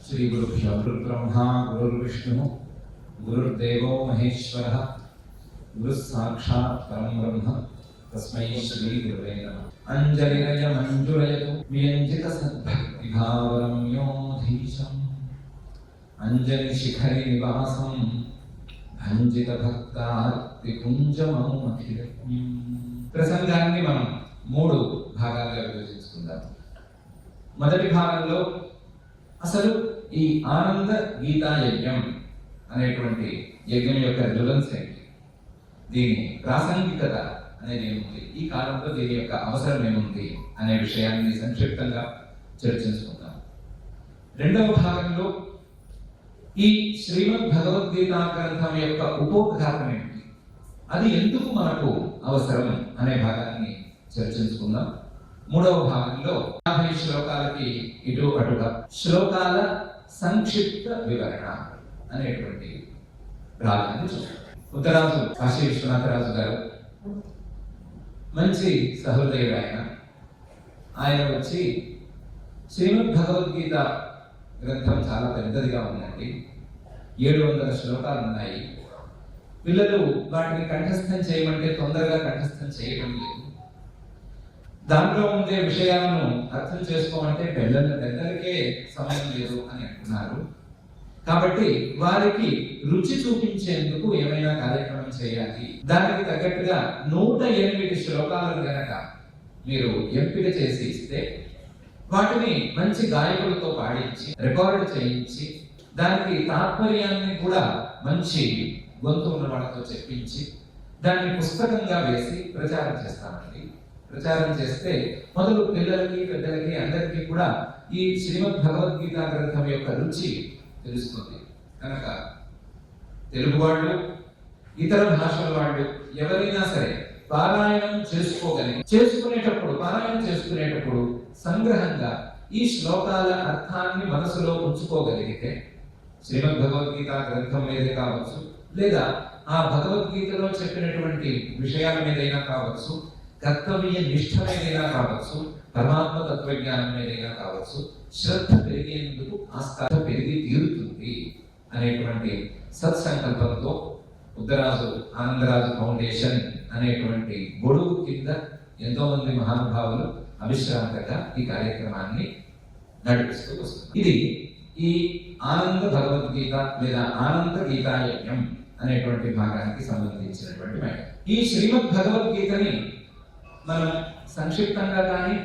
श्री गुरुभ्यो गुरुर्ब्रह्मा गुरुर्विष्णु गुरुर्देवो महेश्वरः गुरुः साक्षात् परं ब्रह्म तस्मै श्री गुरुवे नमः। अंजलिरय मंजुरयतु वियंजित सद्भक्तिभावरम्योऽधीशम् अंजलि शिखरि निवासं भंजित भक्तार्तिकुञ्जममुमखिलज्ञम्। ప్రసంగాన్ని మనం మూడు భాగాలుగా విభజించుకుందాం. మొదటి భాగంలో అసలు ఈ ఆనంద గీతా యజ్ఞం అనేటువంటి యజ్ఞం యొక్క రిలవెన్స్ ఏంటి, దీని ప్రాసంగికత అనేది ఏముంది, ఈ కాలంలో దీని యొక్క అవసరం ఏముంది అనే విషయాన్ని సంక్షిప్తంగా చర్చించుకుందాం. రెండవ భాగంలో ఈ శ్రీమద్ భగవద్గీత గ్రంథం యొక్క ఉపోద్ఘాతం ఏంటి, అది ఎందుకు మనకు అవసరం అనే భాగాన్ని చర్చించుకుందాం. మూడవ భాగంలో 50 శ్లోకాలకి ఇటు అటుగా శ్లోకాల సంక్షిప్త వివరణ అనేటువంటి భాగాన్ని చూద్దాం. ఉత్తరాజు కాశీ విశ్వనాథరాజు గారు మంచి సహృదయుడు. ఆయన వచ్చి శ్రీమద్ భగవద్గీత గ్రంథం చాలా పెద్దదిగా ఉందండి, 700 శ్లోకాలు ఉన్నాయి, పిల్లలు వాటిని కంఠస్థం చేయమంటే తొందరగా కంఠస్థం చేయడం లేదు, దాంట్లో ఉండే విషయాలను అర్థం చేసుకోమంటే పెద్దలకే సమయం లేదు అని అంటున్నారు. కాబట్టి వారికి రుచి చూపించేందుకు ఏమైనా కార్యక్రమం చేయాలి. దానికి తగ్గట్టుగా 108 శ్లోకాలను గనక మీరు ఎంపిక చేసి ఇస్తే వాటిని మంచి గాయకులతో పాడించి రికార్డు చేయించి దానికి తాత్పర్యాన్ని కూడా మంచి గొంతు ఉన్న వాళ్ళతో చెప్పించి దాన్ని పుస్తకంగా వేసి ప్రచారం చేస్తామండి. ప్రచారం చేస్తే మొదలు పిల్లలకి పెద్దలకి అందరికీ కూడా ఈ శ్రీమద్ భగవద్గీత గ్రంథం యొక్క రుచి తెలుస్తుంది. కనుక తెలుగు వాళ్ళు, ఇతర భాషల వాళ్ళు ఎవరైనా సరే పారాయణం పారాయణం చేసుకునేటప్పుడు సంగ్రహంగా ఈ శ్లోకాల అర్థాన్ని మనసులో ఉంచుకోగలిగితే శ్రీమద్ భగవద్గీత గ్రంథం మీదే కావచ్చు, లేదా ఆ భగవద్గీతలో చెప్పినటువంటి విషయాల మీదైనా కావచ్చు, కర్తవ్య నిష్ఠ మీదైనా కావచ్చు, పరమాత్మ తత్వజ్ఞానం మీదైనా కావచ్చు, శ్రద్ధ పెరిగేందుకు ఆస్కారం పెరిగి తీరుతుంది అనేటువంటి సత్సంకల్పంతో ఉత్తరాజు ఆనందరాజు ఫౌండేషన్ అనేటువంటి గొడుగు కింద ఎంతో మంది మహానుభావులు అవిశ్రాంతంగా ఈ కార్యక్రమాన్ని నడిపిస్తూ వస్తుంది. ఇది ఈ ఆనంద భగవద్గీత లేదా ఆనంద గీతాయజ్ఞం అనేటువంటి భాగానికి సంబంధించినటువంటి మాట. ఈ శ్రీమద్ భగవద్గీతని మనం సంక్షిప్తంగా కానీ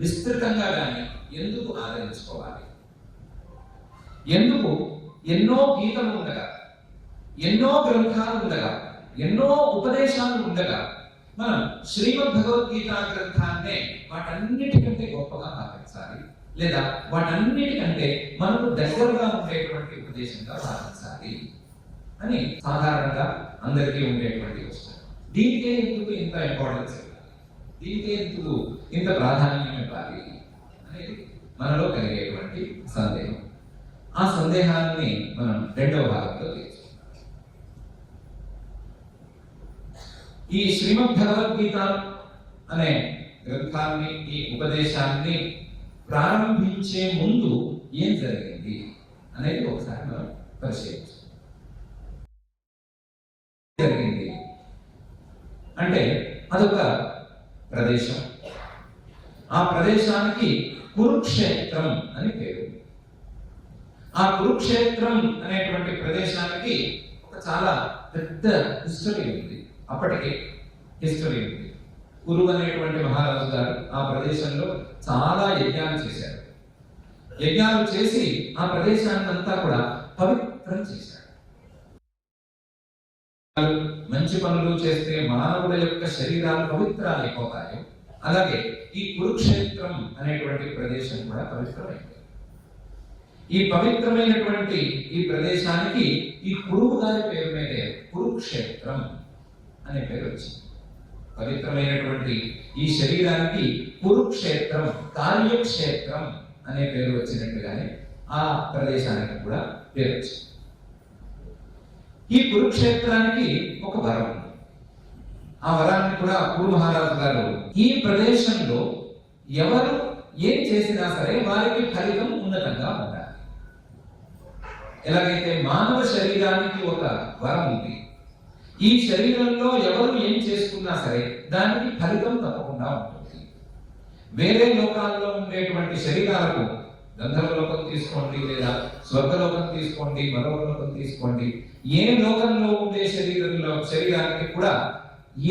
విస్తృతంగా కానీ ఎందుకు ఆదరించుకోవాలి, ఎందుకు ఎన్నో గీతలు ఉండగా, ఎన్నో గ్రంథాలు ఉండగా, ఎన్నో ఉపదేశాలు ఉండగా మనం శ్రీమద్ భగవద్గీత గ్రంథాన్నే వాటన్నిటికంటే గొప్పగా భావించాలి, లేదా వాటన్నిటికంటే మనకు దగ్గరగా ఉండేటువంటి ఉపదేశంగా భావించాలి అని సాధారణంగా అందరికీ ఉండేటువంటి వస్తుంది. దీనికే ఎందుకు ఇంత ఇంపార్టెన్స్ ఇవ్వాలి, దీనికే ఎందుకు ఇంత ప్రాధాన్యం ఇవ్వాలి అనేది మనలో కలిగేటువంటి సందేహం. ఆ సందేహాన్ని మనం రెండవ భాగంలో తీర్చుకుందాం. ఈ శ్రీమద్ భగవద్గీత అనే గ్రంథాన్ని, ఈ ఉపదేశాన్ని ప్రారంభించే ముందు ఏం జరిగింది అనేది ఒకసారి మనం పరిశీలించాం. జరిగింది అంటే అదొక ప్రదేశం, ఆ ప్రదేశానికి కురుక్షేత్రం అని పేరు. ఆ కురుక్షేత్రం అనేటువంటి ప్రదేశానికి ఒక చాలా పెద్ద హిస్టరీ ఉంది. అప్పటికే హిస్టరీ ఉంది. కురు అనేటువంటి మహారాజు గారు ఆ ప్రదేశంలో చాలా యజ్ఞాలు చేశారు. యజ్ఞాలు చేసి ఆ ప్రదేశాన్ని అంతా కూడా పవిత్రం చేశారు. మంచి పనులు చేస్తే మానవుల యొక్క శరీరాలు పవిత్రాలు అయిపోతాయి. అలాగే ఈ కురుక్షేత్రం అనేటువంటి ప్రదేశం కూడా పవిత్రమైంది. ఈ పవిత్రమైనటువంటి ఈ ప్రదేశానికి ఈ కురువు గారి పేరు మీదే కురుక్షేత్రం అనే పేరు వచ్చింది. పవిత్రమైనటువంటి ఈ శరీరానికి కురుక్షేత్రం, కార్యక్షేత్రం అనే పేరు వచ్చినట్టుగానే ఆ ప్రదేశానికి కూడా పేరు వచ్చింది. ఈ కురుక్షేత్రానికి ఒక వరం ఉంది. ఆ వరాన్ని కూడా కురు మహారాజు గారు ఈ ప్రదేశంలో ఎవరు ఏం చేసినా సరే వారికి ఫలితం ఉన్నతంగా ఉండాలి. ఎలాగైతే మానవ శరీరానికి ఒక వరం ఉంది, ఈ శరీరంలో ఎవరు ఏం చేసుకున్నా సరే దానికి ఫలితం తప్పకుండా ఉంటుంది. వేరే లోకాల్లో ఉండేటువంటి శరీరాలకు, గంధర్వలోకం తీసుకోండి లేదా స్వర్గలోకం తీసుకోండి, మరో లోకం తీసుకోండి, ఏ లోకంలో ఉండే శరీరానికి కూడా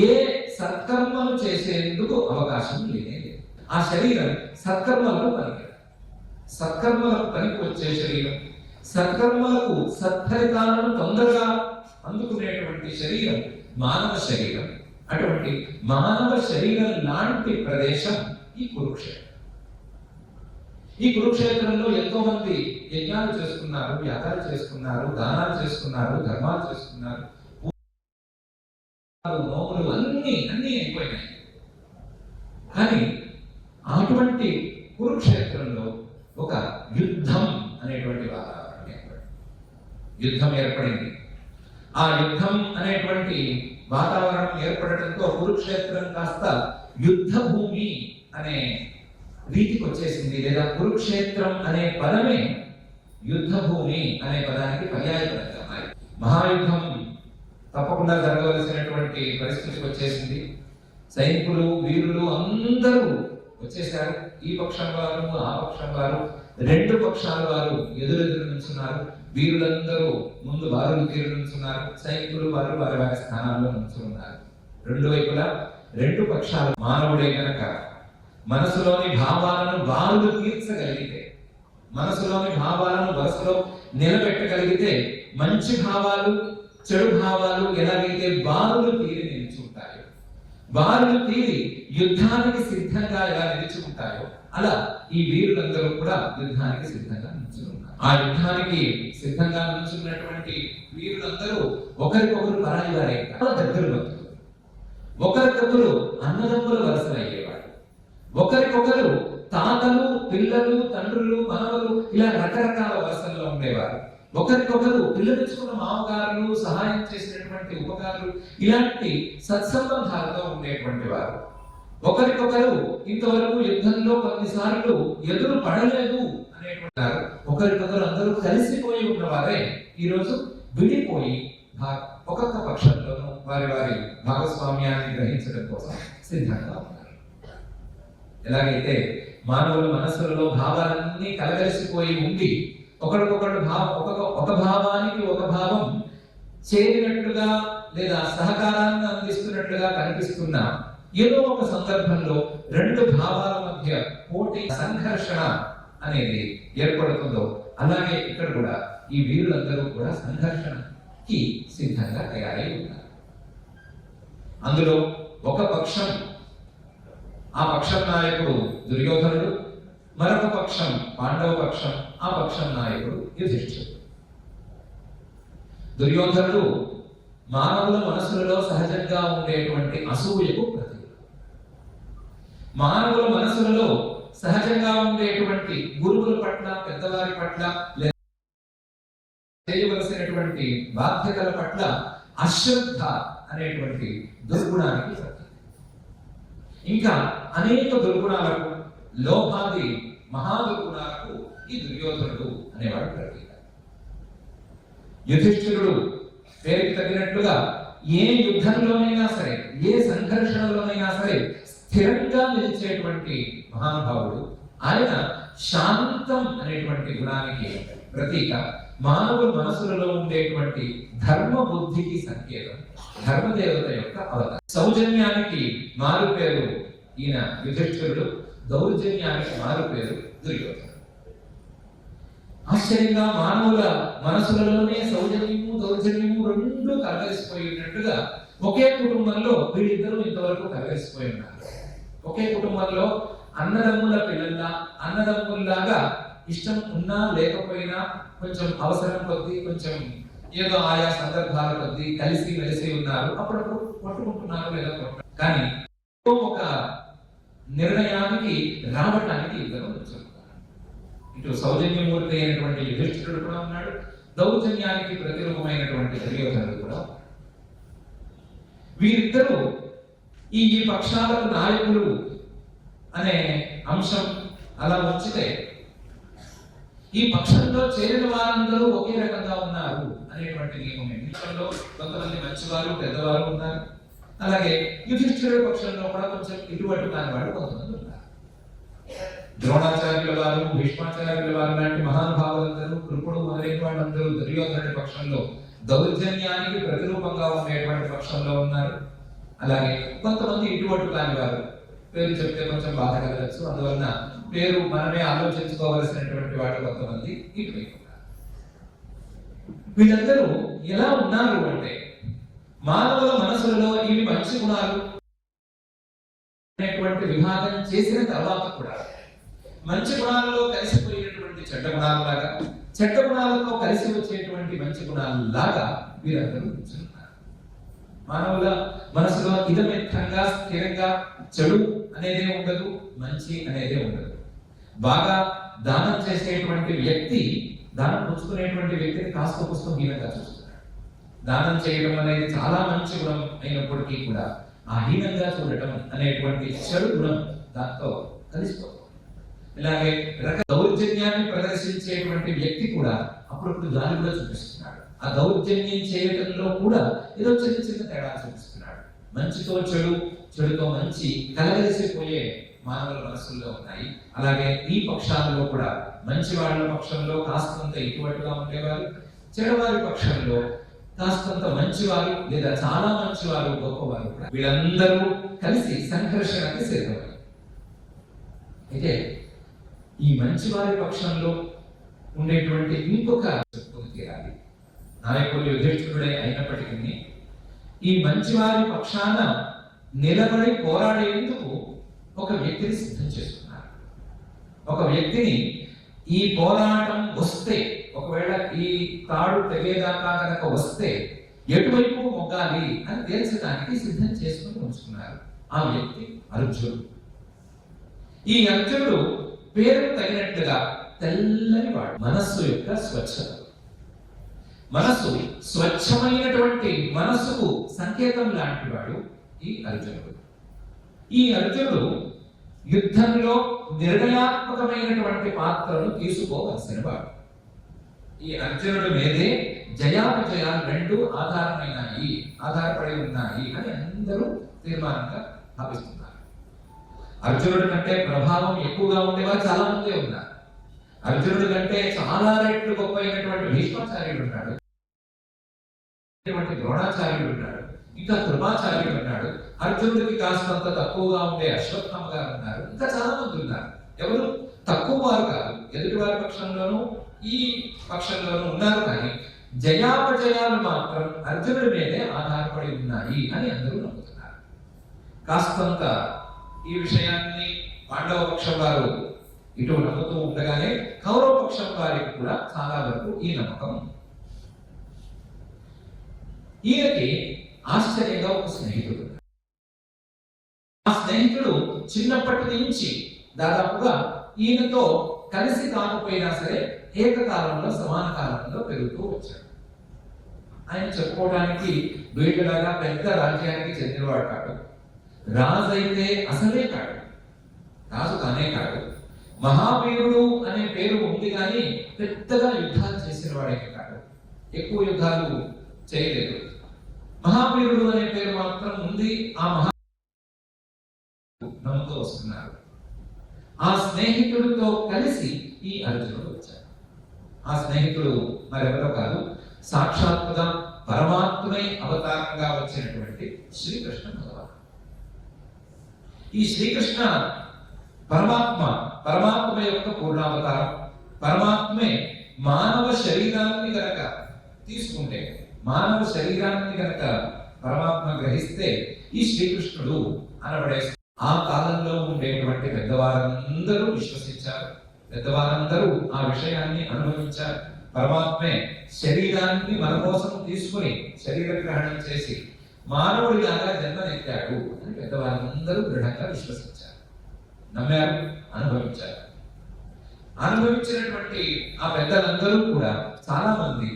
ఏ సత్కర్మలు చేసేందుకు అవకాశం లేదు. ఆ శరీరం సత్కర్మలకు పనికి, సత్కర్మలకు పనికి వచ్చే శరీరం, సత్కర్మలకు సత్ఫలితాలను తొందరగా అందుకునేటువంటి శరీరం మానవ శరీరం. అటువంటి మానవ శరీరం లాంటి ప్రదేశం ఈ కురుక్షేత్రం. ఈ కురుక్షేత్రంలో ఎంతో మంది యజ్ఞాలు చేసుకున్నారు, యాగాలు చేసుకున్నారు, దానాలు చేసుకున్నారు, ధర్మాలు చేసుకున్నారు, నోములు అన్ని అయిపోయినాయి. కానీ అటువంటి కురుక్షేత్రంలో ఒక యుద్ధం అనేటువంటి వాతావరణం ఏర్పడింది. యుద్ధం ఏర్పడింది. ఆ యుద్ధం అనేటువంటి వాతావరణం ఏర్పడటంతో కురుక్షేత్రం కాస్త యుద్ధ భూమి అనే రీతికి వచ్చేసింది. లేదా కురుక్షేత్రం అనే పదమే యుద్ధ భూమి అనే పదానికి పర్యాయపదంగా మారింది. మహాయుద్ధం తప్పకుండా జరగవలసినటువంటి పరిస్థితికి వచ్చేసింది. సైనికులు, వీరులు అందరూ వచ్చేసారు. ఈ పక్షం వారు, ఆ పక్షం వారు, రెండు పక్షాల వారు ఎదురెదురు నుంచున్నారు. వీరులందరూ ముందు వారు తీరు నుంచున్నారు, సైనికులు వారు వారి వారి స్థానాల్లో నుంచున్నారు. రెండు వైపులా రెండు పక్షాలు. మానవుడే గనక మనసులోని భావాలను వారు తీర్చగలిగితే, మనసులోని భావాలను వరుసలో నిలబెట్టగలిగితే, మంచి భావాలు చెడు భావాలు ఎలాగైతే బారులు తీరి నిలుచుంటాయో, బారులు తీరి యుద్ధానికి సిద్ధంగా ఎలా నిలుచుకుంటాయో, అలా ఈ వీరులందరూ కూడా యుద్ధానికి సిద్ధంగా నిలుచున్నారు. ఆ యుద్ధానికి సిద్ధంగా నిలుచున్నటువంటి వీరులందరూ ఒకరికొకరు పరాయి వారే, దగ్గర భక్తులు, ఒకరికొకరు అన్నదమ్ముల వరుసలయ్యేవాడు, ఒకరికొకరు తాతలు, పిల్లలు, తండ్రులు, మనవలు, ఇలా రకరకాల వరుసల్లో ఉండేవారు. ఒకరికొకరు పిల్లనిచ్చుకున్న మామగారులు, సహాయం చేసినటువంటి ఉపకారులు, ఇలాంటి సత్సంబంధాలతో ఉండేటువంటి వారు. ఒకరికొకరు ఇంతవరకు యుద్ధంలో కొన్నిసార్లు ఎదురు పడలేదు అనేటువంటి, ఒకరికొకరు అందరూ కలిసిపోయి ఉన్నవారే ఈరోజు విడిపోయి ఒక్కొక్క పక్షంలోనూ వారి వారి భాగస్వామ్యాన్ని గ్రహించడం కోసం సిద్ధంగా ఉన్నారు. ఎలాగైతే మానవుల మనసులలో భావాలన్నీ కలగలిసిపోయి ఉండి ఒకరికొకరు ఒక భావానికి ఒక భావం చేరినట్లుగా లేదా సహకారాన్ని అందిస్తున్నట్లుగా కనిపిస్తున్న ఏదో ఒక సందర్భంలో రెండు భావాల మధ్య పోటీ, సంఘర్షణ అనేది ఏర్పడుతుందో, అలాగే ఇక్కడ కూడా ఈ వీరులందరూ కూడా సంఘర్షణకి సిద్ధంగా తయారై ఉన్నారు. అందులో ఒక పక్షం, ఆ పక్షం నాయకుడు దుర్యోధనుడు, మరొక పక్షం పాండవ పక్షం, ఆ పక్షం నాయకుడు యుధిష్ఠిరుడు. దుర్యోధనుడు మానవుల మనసులలో సహజంగా ఉండేటువంటి అసూయకు ప్రతీక. మానవుల మనసులలో సహజంగా ఉండేటువంటి గురువుల పట్ల, పెద్దవారి పట్ల, చేయవలసినటువంటి బాధ్యతల పట్ల అశ్రద్ధ అనేటువంటి దుర్గుణానికి ప్రతీక. ఇంకా అనేక దుర్గుణాలకు, లోభాది మహాదుర్గుణాలకు ఈ దుర్యోధనుడు అనేవాడు ప్రతీక. యుధిష్ఠిరుడు పేరుకి తగినట్లుగా ఏ యుద్ధంలోనైనా సరే, ఏ సంఘర్షణలోనైనా సరే స్థిరంగా నిలిచేటువంటి మహానుభావుడు. ఆయన శాంతం అనేటువంటి గుణానికి ప్రతీక. మానవుల మనసులలో ఉండేటువంటి ధర్మ బుద్ధికి సంకేతం, ధర్మదేవత యొక్క అవతారం. సౌజన్యానికి మారు పేరు ఈయన యుధిష్ఠిరుడు, దౌర్జన్యానికి మారు పేరు దుర్యోధనుడు. ఆశ్చర్యంగా మానవుల మనసులలోనే సౌజన్యము, దౌర్జన్యము రెండు కలగలిసిపోయి ఉన్నట్టుగా ఒకే కుటుంబంలో వీళ్ళిద్దరూ ఇంతవరకు కలగలిసిపోయి ఉన్నారు. ఒకే కుటుంబంలో అన్నదమ్ముల పిల్లల్లా, అన్నదమ్ముల్లాగా ఇష్టం ఉన్నా లేకపోయినా కొంచెం అవసరం కొద్దీ, కొంచెం ఏదో ఆయా సందర్భాల కొద్దీ కలిసి మెలిసి ఉన్నారు. అప్పుడప్పుడు కొట్టుకుంటున్నారు లేదా కొట్టారు. కానీ ఒక నిర్ణయానికి రావటానికి ఇద్దరు వచ్చారు. ఇటు సౌజన్యమూర్తి అయినటువంటి యుధిష్ఠిరుడు కూడా ఉన్నాడు, దౌర్జన్యానికి ప్రతిరూపమైనటువంటి దుర్యోధనుడు కూడా. వీరిద్దరూ ఈ పక్షాలకు నాయకులు అనే అంశం అలా ఉంచితే, ఈ పక్షంలో చేరిన వారందరూ ఒకే రకంగా ఉన్నారు అనేటువంటి నియమం. పక్షంలో కొంతమంది మంచివారు పెద్దవారు ఉన్నారు. అలాగే యుధిష్ఠిరుడి పక్షంలో కూడా కొంచెం ఇటువంటి కాని వాడు కొంతమంది ఉన్నారు. ద్రోణాచార్యుల వారు, భీష్మాచార్యుల వారు లాంటి మహానుభావులందరూ, కృపుడు మొదలైన వాళ్ళందరూ దుర్యోధనుడి పక్షంలో దౌర్జన్యానికి ప్రతిరూపంగా ఉండేటువంటి పక్షంలో ఉన్నారు. అలాగే కొంతమంది ఇటువంటి కాని వారు, పేరు చెప్తే కొంచెం బాధ కలగచ్చు, అందువలన పేరు మనమే ఆలోచించుకోవలసినటువంటి వాడు కొంతమంది ఇటువైపు ఉన్నారు. వీళ్ళందరూ ఎలా ఉన్నారు అంటే, మానవుల మనసులలో ఇవి మంచి గుణాలు అనేటువంటి విభాగం చేసిన తర్వాత కూడా మంచి గుణాలలో కలిసిపోయినటువంటి చెడ్డ గుణాలలాగా, చెడ్డ గుణాలతో కలిసి వచ్చేటువంటి మంచి గుణాలలాగా వీరందరూ కూర్చున్నారు. మానవుల మనసులో ఇదమిత్తంగా స్థిరంగా చెడు అనేదే ఉండదు, మంచి అనేదే ఉండదు. బాగా దానం చేసేటువంటి వ్యక్తి, దానం పుచ్చుకునేటువంటి వ్యక్తిని కాస్త పుస్తకం హీనంగా చూస్తున్నాడు. దానం చేయడం అనేది చాలా మంచి గుణం అయినప్పటికీ కూడా ఆ హీనంగా చూడటం అనేటువంటి చెడు గుణం దాంతో కలిసిపోతుంది. ఇలాగే దౌర్జన్యాన్ని ప్రదర్శించేటువంటి వ్యక్తి కూడా అప్పుడప్పుడు దాన్ని కూడా చూపిస్తున్నాడు. ఆ దౌర్జన్యం చేయడంలో కూడా ఏదో చిన్న చిన్న తేడా చూపిస్తున్నాడు. మంచితో చెడు, చెడుతో మంచి కలగలిసిపోయే మానవుల మనసుల్లో ఉన్నాయి. అలాగే ఈ పక్షాలలో కూడా మంచి వాళ్ళ పక్షంలో కాస్తంత ఇటువంటిగా ఉండేవారు, చెడవారి పక్షంలో కాస్తంత మంచివారు లేదా చాలా మంచివారు, గొప్పవారు కూడా వీళ్ళందరూ కలిసి సంఘర్షణకి సిద్ధమయ్యారు. అయితే ఈ మంచివారి పక్షంలో ఉండేటువంటి ఇంకొక చెప్పుకుని తీరాలి. నాయకులు యుధిష్ఠిరుడే అయినప్పటికీ ఈ మంచివారి పక్షాన నిలబడి పోరాడేందుకు ఒక వ్యక్తిని సిద్ధం చేస్తున్నారు. ఒక వ్యక్తిని ఈ పోరాటం వస్తే, ఒకవేళ ఈ తాడు తెగేదాకా కనుక వస్తే ఎటువైపు మొగ్గాలి అని తేల్చడానికి సిద్ధం చేసుకుని ఉంచుకున్నారు. ఆ వ్యక్తి అర్జునుడు. ఈ అర్జునుడు పేరు తగినట్లుగా తెల్లని వాడు, మనస్సు యొక్క స్వచ్ఛత. మనస్సు స్వచ్ఛమైనటువంటి మనస్సుకు సంకేతం లాంటి వాడు ఈ అర్జునుడు. ఈ అర్జునుడు యుద్ధంలో నిర్ణయాత్మకమైనటువంటి పాత్రను తీసుకోవలసిన వాడు. ఈ అర్జునుడు మీదే జయాపజయాలు రెండు ఆధారపడి ఉన్నాయి అని అందరూ తీర్మానంగా భావిస్తున్నారు. అర్జునుడి కంటే ప్రభావం ఎక్కువగా ఉండేవారు చాలా మంది ఉన్నారు. అర్జునుడి కంటే చాలా రెట్లు గొప్ప అయినటువంటి భీష్మాచార్యుడు ఉన్నాడు, ద్రోణాచార్యుడు ఉన్నాడు, ఇంకా కృపాచార్యుడు ఉన్నాడు. అర్జునుడికి కాస్తంత తక్కువగా ఉండే అశ్వత్థామ గారు ఉన్నారు. ఇంకా చాలా మంది ఉన్నారు. ఎవరు తక్కువ వారు కాదు, ఎదుటి వారి పక్షంలోనూ ఈ పక్షంలోనూ ఉన్నారు. కానీ జయాపజయాలు మాత్రం అర్జునుడి మీదే ఆధారపడి ఉన్నాయి అని అందరూ నమ్ముతున్నారు. కాస్తంత ఈ విషయాన్ని పాండవ పక్షం వారు ఇటు నమ్ముతూ ఉండగానే కౌరవ పక్షం వారికి కూడా చాలా వరకు ఈ నమ్మకం. ఈయనకి ఆశ్చర్యంగా ఒక స్నేహితుడు. ఆ స్నేహితుడు చిన్నప్పటి నుంచి దాదాపుగా ఈయనతో కలిసి కాకపోయినా సరే ఏకకాలంలో సమాన కాలంలో పెరుగుతూ వచ్చాడు. ఆయన చెప్పుకోవడానికి వీటిలాగా పెద్ద రాజ్యానికి చెందినవాడు కాడు, రాజు అయితే అసలే కాడు, రాజు కానే కాడు. మహావీరుడు అనే పేరు ఉంది కానీ పెద్దగా యుద్ధాలు చేసిన వాడే కాడు, ఎక్కువ యుద్ధాలు చేయలేదు. మహావీరుడు అనే పేరు మాత్రం ఉంది. ఆ నమ్ముతూ వస్తున్నారు. ఆ స్నేహితుడితో కలిసి ఈ అర్జునుడు వచ్చాడు. ఆ స్నేహితుడు మరెవరో కాదు, సాక్షాత్తుగా పరమాత్మై అవతారంగా వచ్చినటువంటి శ్రీకృష్ణ భగవాన్. ఈ శ్రీకృష్ణ పరమాత్మ యొక్క పూర్ణావతారం. పరమాత్మే మానవ శరీరాన్ని గనక తీసుకుంటే, మానవ శరీరాన్ని గనక పరమాత్మ గ్రహిస్తే ఈ శ్రీకృష్ణుడు అనబడే ఆ కాలంలో ఉండేటువంటి పెద్దవారందరూ విశ్వసించారు. పెద్దవారందరూ ఆ విషయాన్ని అనుభవించారు. పరమాత్మే శరీరాన్ని మన కోసం తీసుకుని శరీర గ్రహణం చేసి మానవుడిలాగా జన్మనెత్తాడు అని పెద్దవారందరూ దృఢంగా విశ్వసించారు, నమ్మారు, అనుభవించారు. అనుభవించినటువంటి ఆ పెద్దలందరూ కూడా చాలా మంది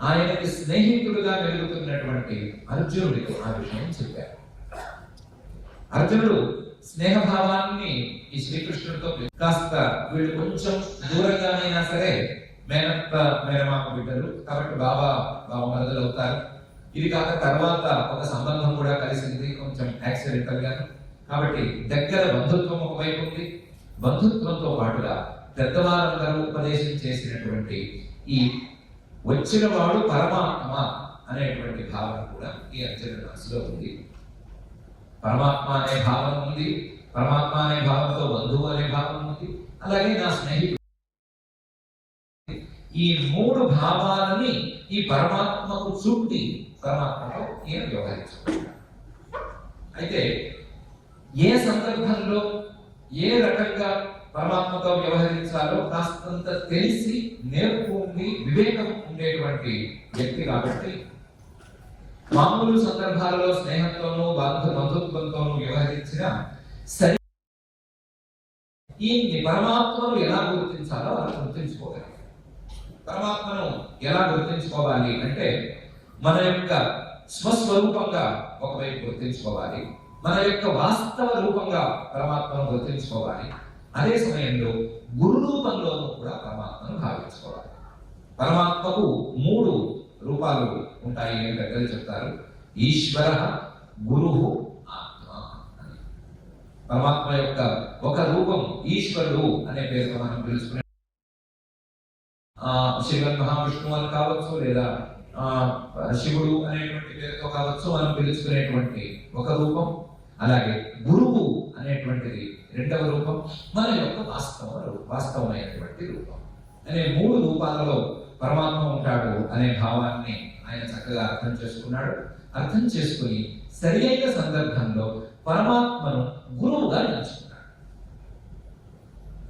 ఆయనకి స్నేహితుడుగా వెలుగుతున్నటువంటి అర్జునుడికి ఆ విషయం చెప్పారు. అర్జునుడు స్నేహభావాన్ని ఈ శ్రీకృష్ణుడితో కాస్త వీళ్ళు కొంచెం దూరంగానైనా సరే మేనత్త మేనమామ బిడ్డలు కాబట్టి బాబా మరదలు అవుతారు. ఇది కాక తర్వాత ఒక సంబంధం కూడా కలిసింది కొంచెం యాక్సిడెంటల్ గా. కాబట్టి దగ్గర బంధుత్వం ఒకవైపు ఉంది, బంధుత్వంతో పాటుగా పెద్దవారందరూ ఉపదేశం చేసినటువంటి ఈ వచ్చిన వాడు పరమాత్మ అనేటువంటి భావన కూడా ఈ అర్జునుడి మనసులో ఉంది. పరమాత్మ అనే భావన ఉంది, పరమాత్మ అనే భావంతో బంధువు అనే భావన ఉంది, అలాగే నా స్నేహితుడు. ఈ మూడు భావాలని ఈ పరమాత్మకు చుట్టి పరమాత్మతో ఈయన వ్యవహరించుకుంటాడు. అయితే ఏ సందర్భంలో ఏ రకంగా పరమాత్మతో వ్యవహరించాలో కాస్తంత తెలిసి నేర్పు ఉండి వివేకం ఉండేటువంటి వ్యక్తి కాబట్టి మామూలు సందర్భాలలో స్నేహంతోనూ బంధుత్వంతోనూ వ్యవహరించిన సరి ఈ పరమాత్మను ఎలా గుర్తించాలో అలా గుర్తించుకోగలరు. పరమాత్మను ఎలా గుర్తించుకోవాలి అంటే మన యొక్క స్వస్వరూపంగా ఒకవైపు గుర్తించుకోవాలి, మన యొక్క వాస్తవ రూపంగా పరమాత్మను గుర్తించుకోవాలి. అదే సమయంలో గురు రూపంలోనూ కూడా పరమాత్మను భావించుకోవాలి. పరమాత్మకు మూడు రూపాలు ఉంటాయి అని పెద్దలు చెప్తారు. ఈశ్వర, గురు, ఆత్మ అని. పరమాత్మ యొక్క ఒక రూపం ఈశ్వరుడు అనే పేరుతో మనం పిలుచుకునే శివన్ మహావిష్ణువు అని కావచ్చు, లేదా శివుడు అనేటువంటి పేరుతో కావచ్చు మనం పిలుచుకునేటువంటి ఒక రూపం. అలాగే గురువు అనేటువంటిది రెండవ రూపం, మన యొక్క వాస్తవమైనటువంటి రూపం అనే మూడు రూపాలలో పరమాత్మ ఉంటాడు అనే భావాన్ని ఆయన చక్కగా అర్థం చేసుకున్నాడు. అర్థం చేసుకుని సరి అయిన సందర్భంలో పరమాత్మను గురువుగా ఎంచుకున్నాడు.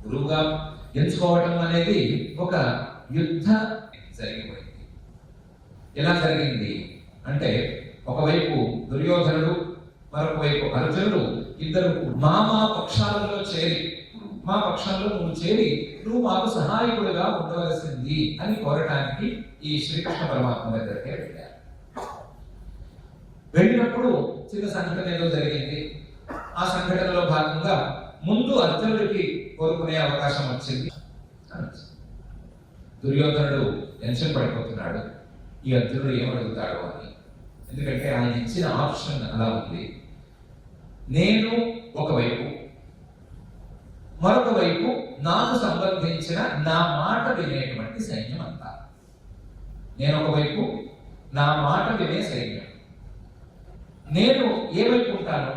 గురువుగా ఎంచుకోవటం అనేది ఒక యుద్ధ జరిగిపోయింది. ఎలా జరిగింది అంటే ఒకవైపు దుర్యోధనుడు, మరొక వైపు అర్జునుడు ఇద్దరు మా పక్షాలలో చేరి, మా పక్షంలో నువ్వు చేరి నువ్వు మాకు సహాయకుడిగా ఉండవలసింది అని కోరటానికి ఈ శ్రీకృష్ణ పరమాత్మ దగ్గరికి వెళ్ళారు. వెళ్ళినప్పుడు చిన్న సంఘటన ఏదో జరిగింది. ఆ సంఘటనలో భాగంగా ముందు అర్జునుడికి కోరుకునే అవకాశం వచ్చింది. దుర్యోధనుడు టెన్షన్ పడిపోతున్నాడు, ఈ అర్జునుడు ఏమడుగుతాడు అని. ఎందుకంటే ఆయన ఇచ్చిన ఆప్షన్ అలా ఉంది. నేను ఒకవైపు, మరొక వైపు నాకు సంబంధించిన నా మాట వినేటువంటి సైన్యం అంతా. నేను ఒకవైపు నా మాట వినే సైన్యం. నేను ఏ వైపు ఉంటాను,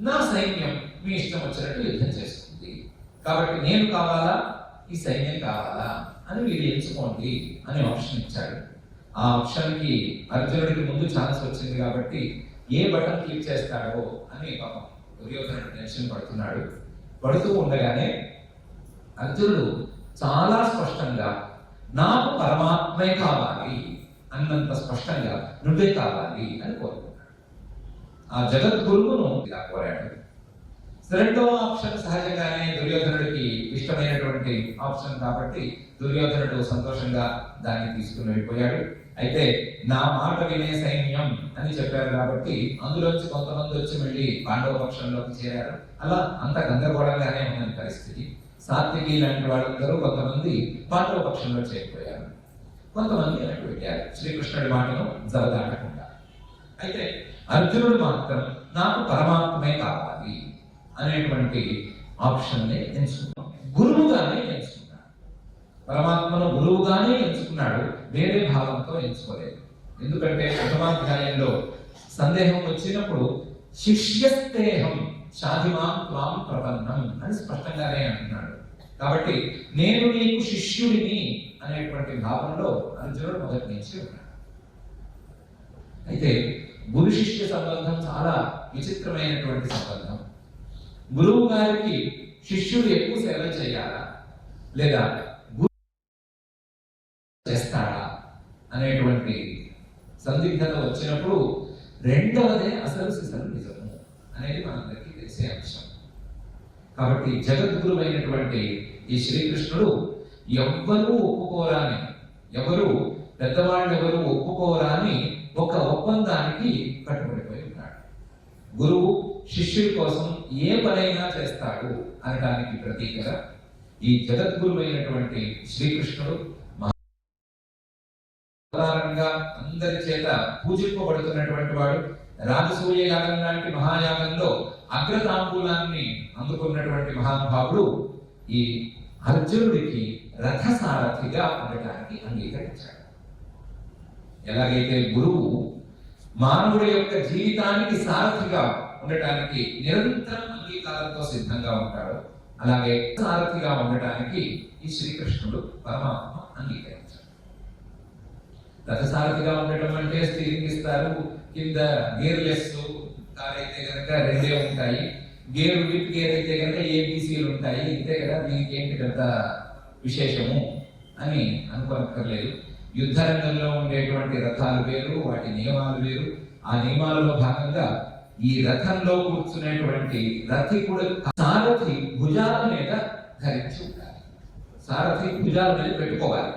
నా సైన్యం మీ ఇష్టం వచ్చినట్టు యుద్ధం చేస్తుంది. కాబట్టి నేను కావాలా, ఈ సైన్యం కావాలా అని మీరు ఎంచుకోండి అని ఆప్షన్ ఇచ్చాడు. ఆ ఆప్షన్ కి అర్జునుడికి ముందు ఛాన్స్ వచ్చింది కాబట్టి ఏ బటన్ క్లిక్ చేస్తాడో అని పాపం దుర్యోధనుడు టెన్షన్ పడుతూ ఉండగానే అర్జునుడు చాలా స్పష్టంగా నాకు పరమాత్మే కావాలి అన్నంత స్పష్టంగా నువ్వే కావాలి అని కోరుకున్నాడు. ఆ జగద్గురువును ఇలా కోరాడు. రెండవ ఆప్షన్ సహజంగానే దుర్యోధనుడికి ఇష్టమైనటువంటి ఆప్షన్ కాబట్టి దుర్యోధనుడు సంతోషంగా దాన్ని తీసుకుని వెళ్ళిపోయాడు. అయితే నా మాట వినే సైన్యం అని చెప్పారు కాబట్టి అందులోంచి కొంతమంది వచ్చి మళ్ళీ పాండవ పక్షంలోకి చేరారు. అలా అంత గందరగోళంగానే ఉన్నది పరిస్థితి. సాత్వికి లాంటి వాళ్ళందరూ కొంతమంది పాండవ పక్షంలో చేరిపోయారు, కొంతమంది అటు వెళ్ళారు శ్రీకృష్ణుడి మాటను జవదాటకుండా. అయితే అర్జునుడు మాత్రం నాకు పరమాత్మే కావాలి అనేటువంటి ఆప్షన్ని ఎంచుకున్నాడు. గురువుగానే ఎంచుకున్నాడు. పరమాత్మను గురువుగానే ఎంచుకున్నాడు, వేరే భావంతో ఎంచుకోలేదు. ఎందుకంటే ప్రథమాధ్యాయంలో సందేహం వచ్చినప్పుడు శిష్యస్తేహం షాధిమాం త్వాం ప్రపన్నం అని స్పష్టంగానే అంటున్నాడు. కాబట్టి నేను నీకు శిష్యుడిని అనేటువంటి భావనలో అర్జునుడు మొదటి నుంచి ఉన్నాడు. అయితే గురు శిష్య సంబంధం చాలా విచిత్రమైనటువంటి సంబంధం. గురువు గారికి శిష్యుడు ఎక్కువ సేవ చేయాలా లేదా చేస్తాడా అనేటువంటి సందిగ్ధత వచ్చినప్పుడు రెండవదే అసలు సిసలు నిజము అనేది మనందరికీ తెలిసే అంశం. కాబట్టి జగద్గురువైనటువంటి ఈ శ్రీకృష్ణుడు ఎవ్వరూ ఒప్పుకోరాని, ఎవరు పెద్దవాళ్ళు ఎవరు ఒప్పుకోరాని ఒక ఒప్పందానికి కట్టుబడిపోయి ఉన్నాడు. గురువు శిష్యుల కోసం ఏ పనైనా చేస్తాడు అనడానికి ప్రతీకగా ఈ జగద్గురు అయినటువంటి శ్రీకృష్ణుడు ప్రధానంగా అందరి చేత పూజింపబడుతున్నటువంటి వాడు. రాజసూయ యాగం లాంటి మహాయాగంలో అగ్రతాంబూలాన్ని అందుకున్నటువంటి మహానుభావుడు ఈ అర్జునుడికి రథసారథిగా ఉండటానికి అంగీకరించాడు. ఎలాగైతే గురువు మానవుడి యొక్క జీవితానికి సారథిగా ఉండటానికి నిరంతరం అంగీకారంతో సిద్ధంగా ఉంటాడు, అలాగే సారథిగా ఉండటానికి ఈ శ్రీకృష్ణుడు పరమాత్మ అంగీకరించాడు. రథసారథిగా ఉండటం అంటే స్టీరింగ్ ఇస్తారు, కింద గేర్లెస్ కార్ అయితే కనుక రెండే ఉంటాయి, గేర్ విత్ గేర్ అయితే కనుక ఏబీసీలు ఉంటాయి, ఇంతే కదా, దీనికి ఏంటి పెద్ద విశేషము అని అనుకోనక్కర్లేదు. యుద్ధ రంగంలో ఉండేటువంటి రథాలు వేరు, వాటి నియమాలు వేరు. ఆ నియమాలలో భాగంగా ఈ రథంలో కూర్చునేటువంటి రథికుడు సారథి భుజాల మీద ధరించి ఉండాలి, సారథి భుజాల మీద పెట్టుకోవాలి.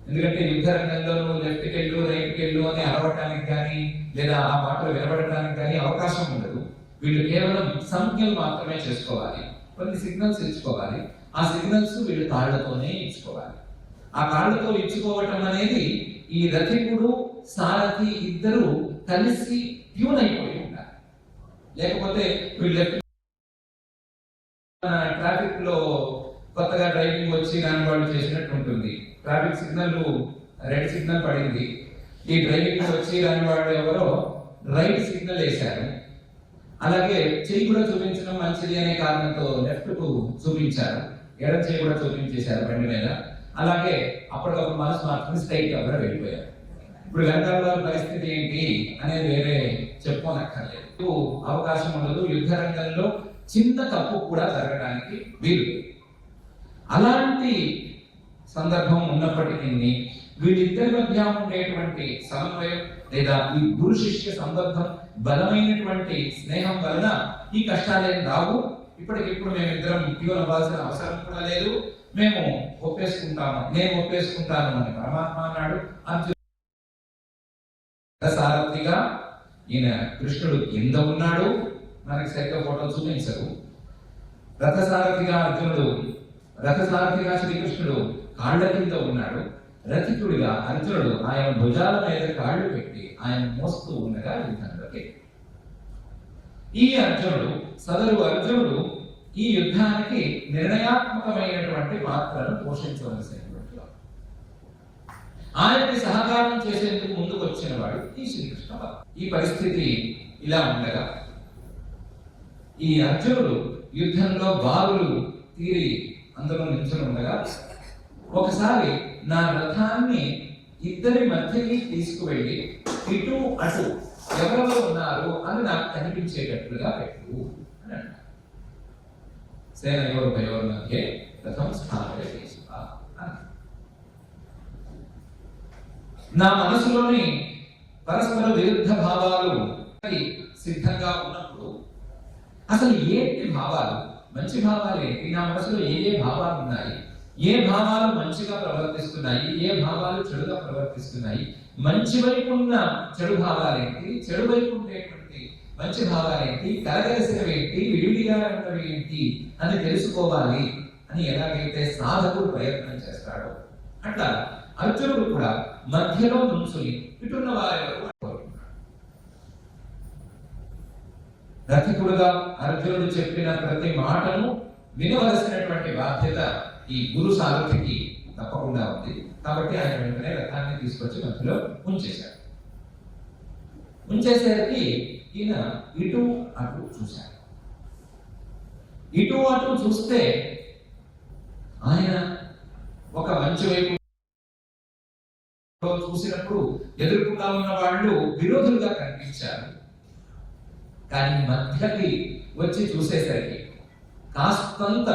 ఎందుకంటే యుద్ధ రంగంలో నువ్వు లెఫ్ట్కి వెళ్ళు రైట్కి వెళ్ళు అని అరవటానికి కానీ లేదా ఆ మాటలు వినబడటానికి కానీ అవకాశం ఉండదు. వీళ్ళు కేవలం సంజ్ఞలు మాత్రమే చేసుకోవాలి, కొన్ని సిగ్నల్స్ ఇచ్చుకోవాలి. ఆ సిగ్నల్స్ వీళ్ళు కాళ్ళతోనే ఇచ్చుకోవాలి. ఆ కాళ్ళతో ఇచ్చుకోవటం అనేది ఈ రథికుడు సారథి ఇద్దరు కలిసి ట్యూన్ అయిపోయి ఉండాలి. లేకపోతే వీళ్ళు ట్రాఫిక్ లో కొత్తగా డ్రైవింగ్ వచ్చి దాని వాళ్ళు చేసినట్టు ఉంటుంది. ట్రాఫిక్ సిగ్నల్ రెడ్ సిగ్నల్ పడింది, ఈ డ్రైవింగ్ వచ్చి దాని వాళ్ళు ఎవరో రైట్ సిగ్నల్ వేశారు, అలాగే చెయ్యి కూడా చూపించడం మంచిది అనే కారణంతో లెఫ్ట్ కు చూపించారు, ఎడం చెయ్యి కూడా చూపించేశారు బండి మీద. అలాగే అప్పటికప్పుడు మనసు మార్చుకుని స్ట్రైట్ గా కూడా వెళ్ళిపోయారు. ఇప్పుడు వెనకాల పరిస్థితి ఏంటి అనేది వేరే చెప్పుకోనక్కర్లేదు, అవకాశం ఉండదు. యుద్ధ రంగంలో చిన్న తప్పు కూడా జరగడానికి వీలు. అలాంటి సందర్భం ఉన్నప్పటికీ వీళ్ళిద్దరి మధ్య ఉండేటువంటి సమన్వయం లేదా ఈ గురు శిష్య సంబంధం బలమైనటువంటి స్నేహం వలన ఈ కష్టాలేం రావు. ఇప్పటికిప్పుడు మేమిద్దరం ట్యూన్ అవ్వాల్సిన అవసరం కూడా లేదు, మేము ఒప్పేసుకుంటాము, నేను ఒప్పేసుకుంటాను అని పరమాత్మ అన్నాడు. సారథిగా ఈయన కృష్ణుడు కింద ఉన్నాడు, మనకి సరిగ్గా ఫోటో చూపించరు. రథసారథిగా అర్జునుడు, రథసారథిగా శ్రీకృష్ణుడు కాళ్ళ కింద ఉన్నాడు. రథికుడిగా అర్జునుడు ఆయన భుజాల మీద కాళ్ళు పెట్టి ఆయన మోస్తూ ఉండగా యుద్ధంలోకి. ఈ అర్జునుడు సదరు అర్జునుడు ఈ యుద్ధానికి నిర్ణయాత్మకమైనటువంటి పాత్రను పోషించవలసినటువంటి ఆయనకి సహకారం చేసేందుకు ముందుకు వచ్చిన వాడు ఈ శ్రీకృష్ణ. ఈ పరిస్థితి ఇలా ఉండగా ఈ అర్జునుడు యుద్ధంలో బారులు తీరి అందులో నిల్చొని ఉండగా ఒకసారి నా రథాన్ని ఇద్దరి మధ్యకి తీసుకువెళ్ళి ఇటు అటు ఎవరెవరు ఉన్నారు అని నాకు కనిపించేటట్లుగా పెట్టు అని అన్నాడు. సేనయోర్ భయోర్ మధ్య రథం స్థాపయ నా మనసులోని పరస్పర విరుద్ధ భావాలు సిద్ధంగా ఉన్నప్పుడు అసలు ఏంటి భావాలు, మంచి భావాలు ఏంటి, నా మనసులో ఏ భావాలు ఉన్నాయి, ఏ భావాలు మంచిగా ప్రవర్తిస్తున్నాయి, ఏ భావాలు చెడుగా ప్రవర్తిస్తున్నాయి, మంచి వైపు ఉన్న చెడు భావాలేంటి, చెడు వైపు ఉండేటువంటి మంచి భావాలేంటి, కలగలిసినవి ఏంటి, విడివిడిగా ఉన్నవి ఏంటి అని తెలుసుకోవాలి అని ఎలాగైతే సాధకుడు ప్రయత్నం చేస్తాడో అట్లా అర్జునుడు కూడా మధ్యలో నుంచుని ఇటున్న వారెవరు కోరుకున్నాడు. రథికుడుగా అర్జునుడు చెప్పిన ప్రతి మాటను వినవలసినటువంటి బాధ్యత ఈ గురు సారథికి తప్పకుండా ఉంది. కాబట్టి ఆయన వెంటనే రథాన్ని తీసుకొచ్చి మధ్యలో ఉంచేశాడు. ఉంచేసరికి ఈయన ఇటు అటు చూశాడు. ఇటు అటు చూస్తే ఆయన ఒక మంచి వైపు చూసినప్పుడు ఎదుర్కొంటా ఉన్న వాళ్ళు విరోధులుగా కనిపించారు. కానీ మధ్యకి వచ్చి చూసేసరికి కాస్తంత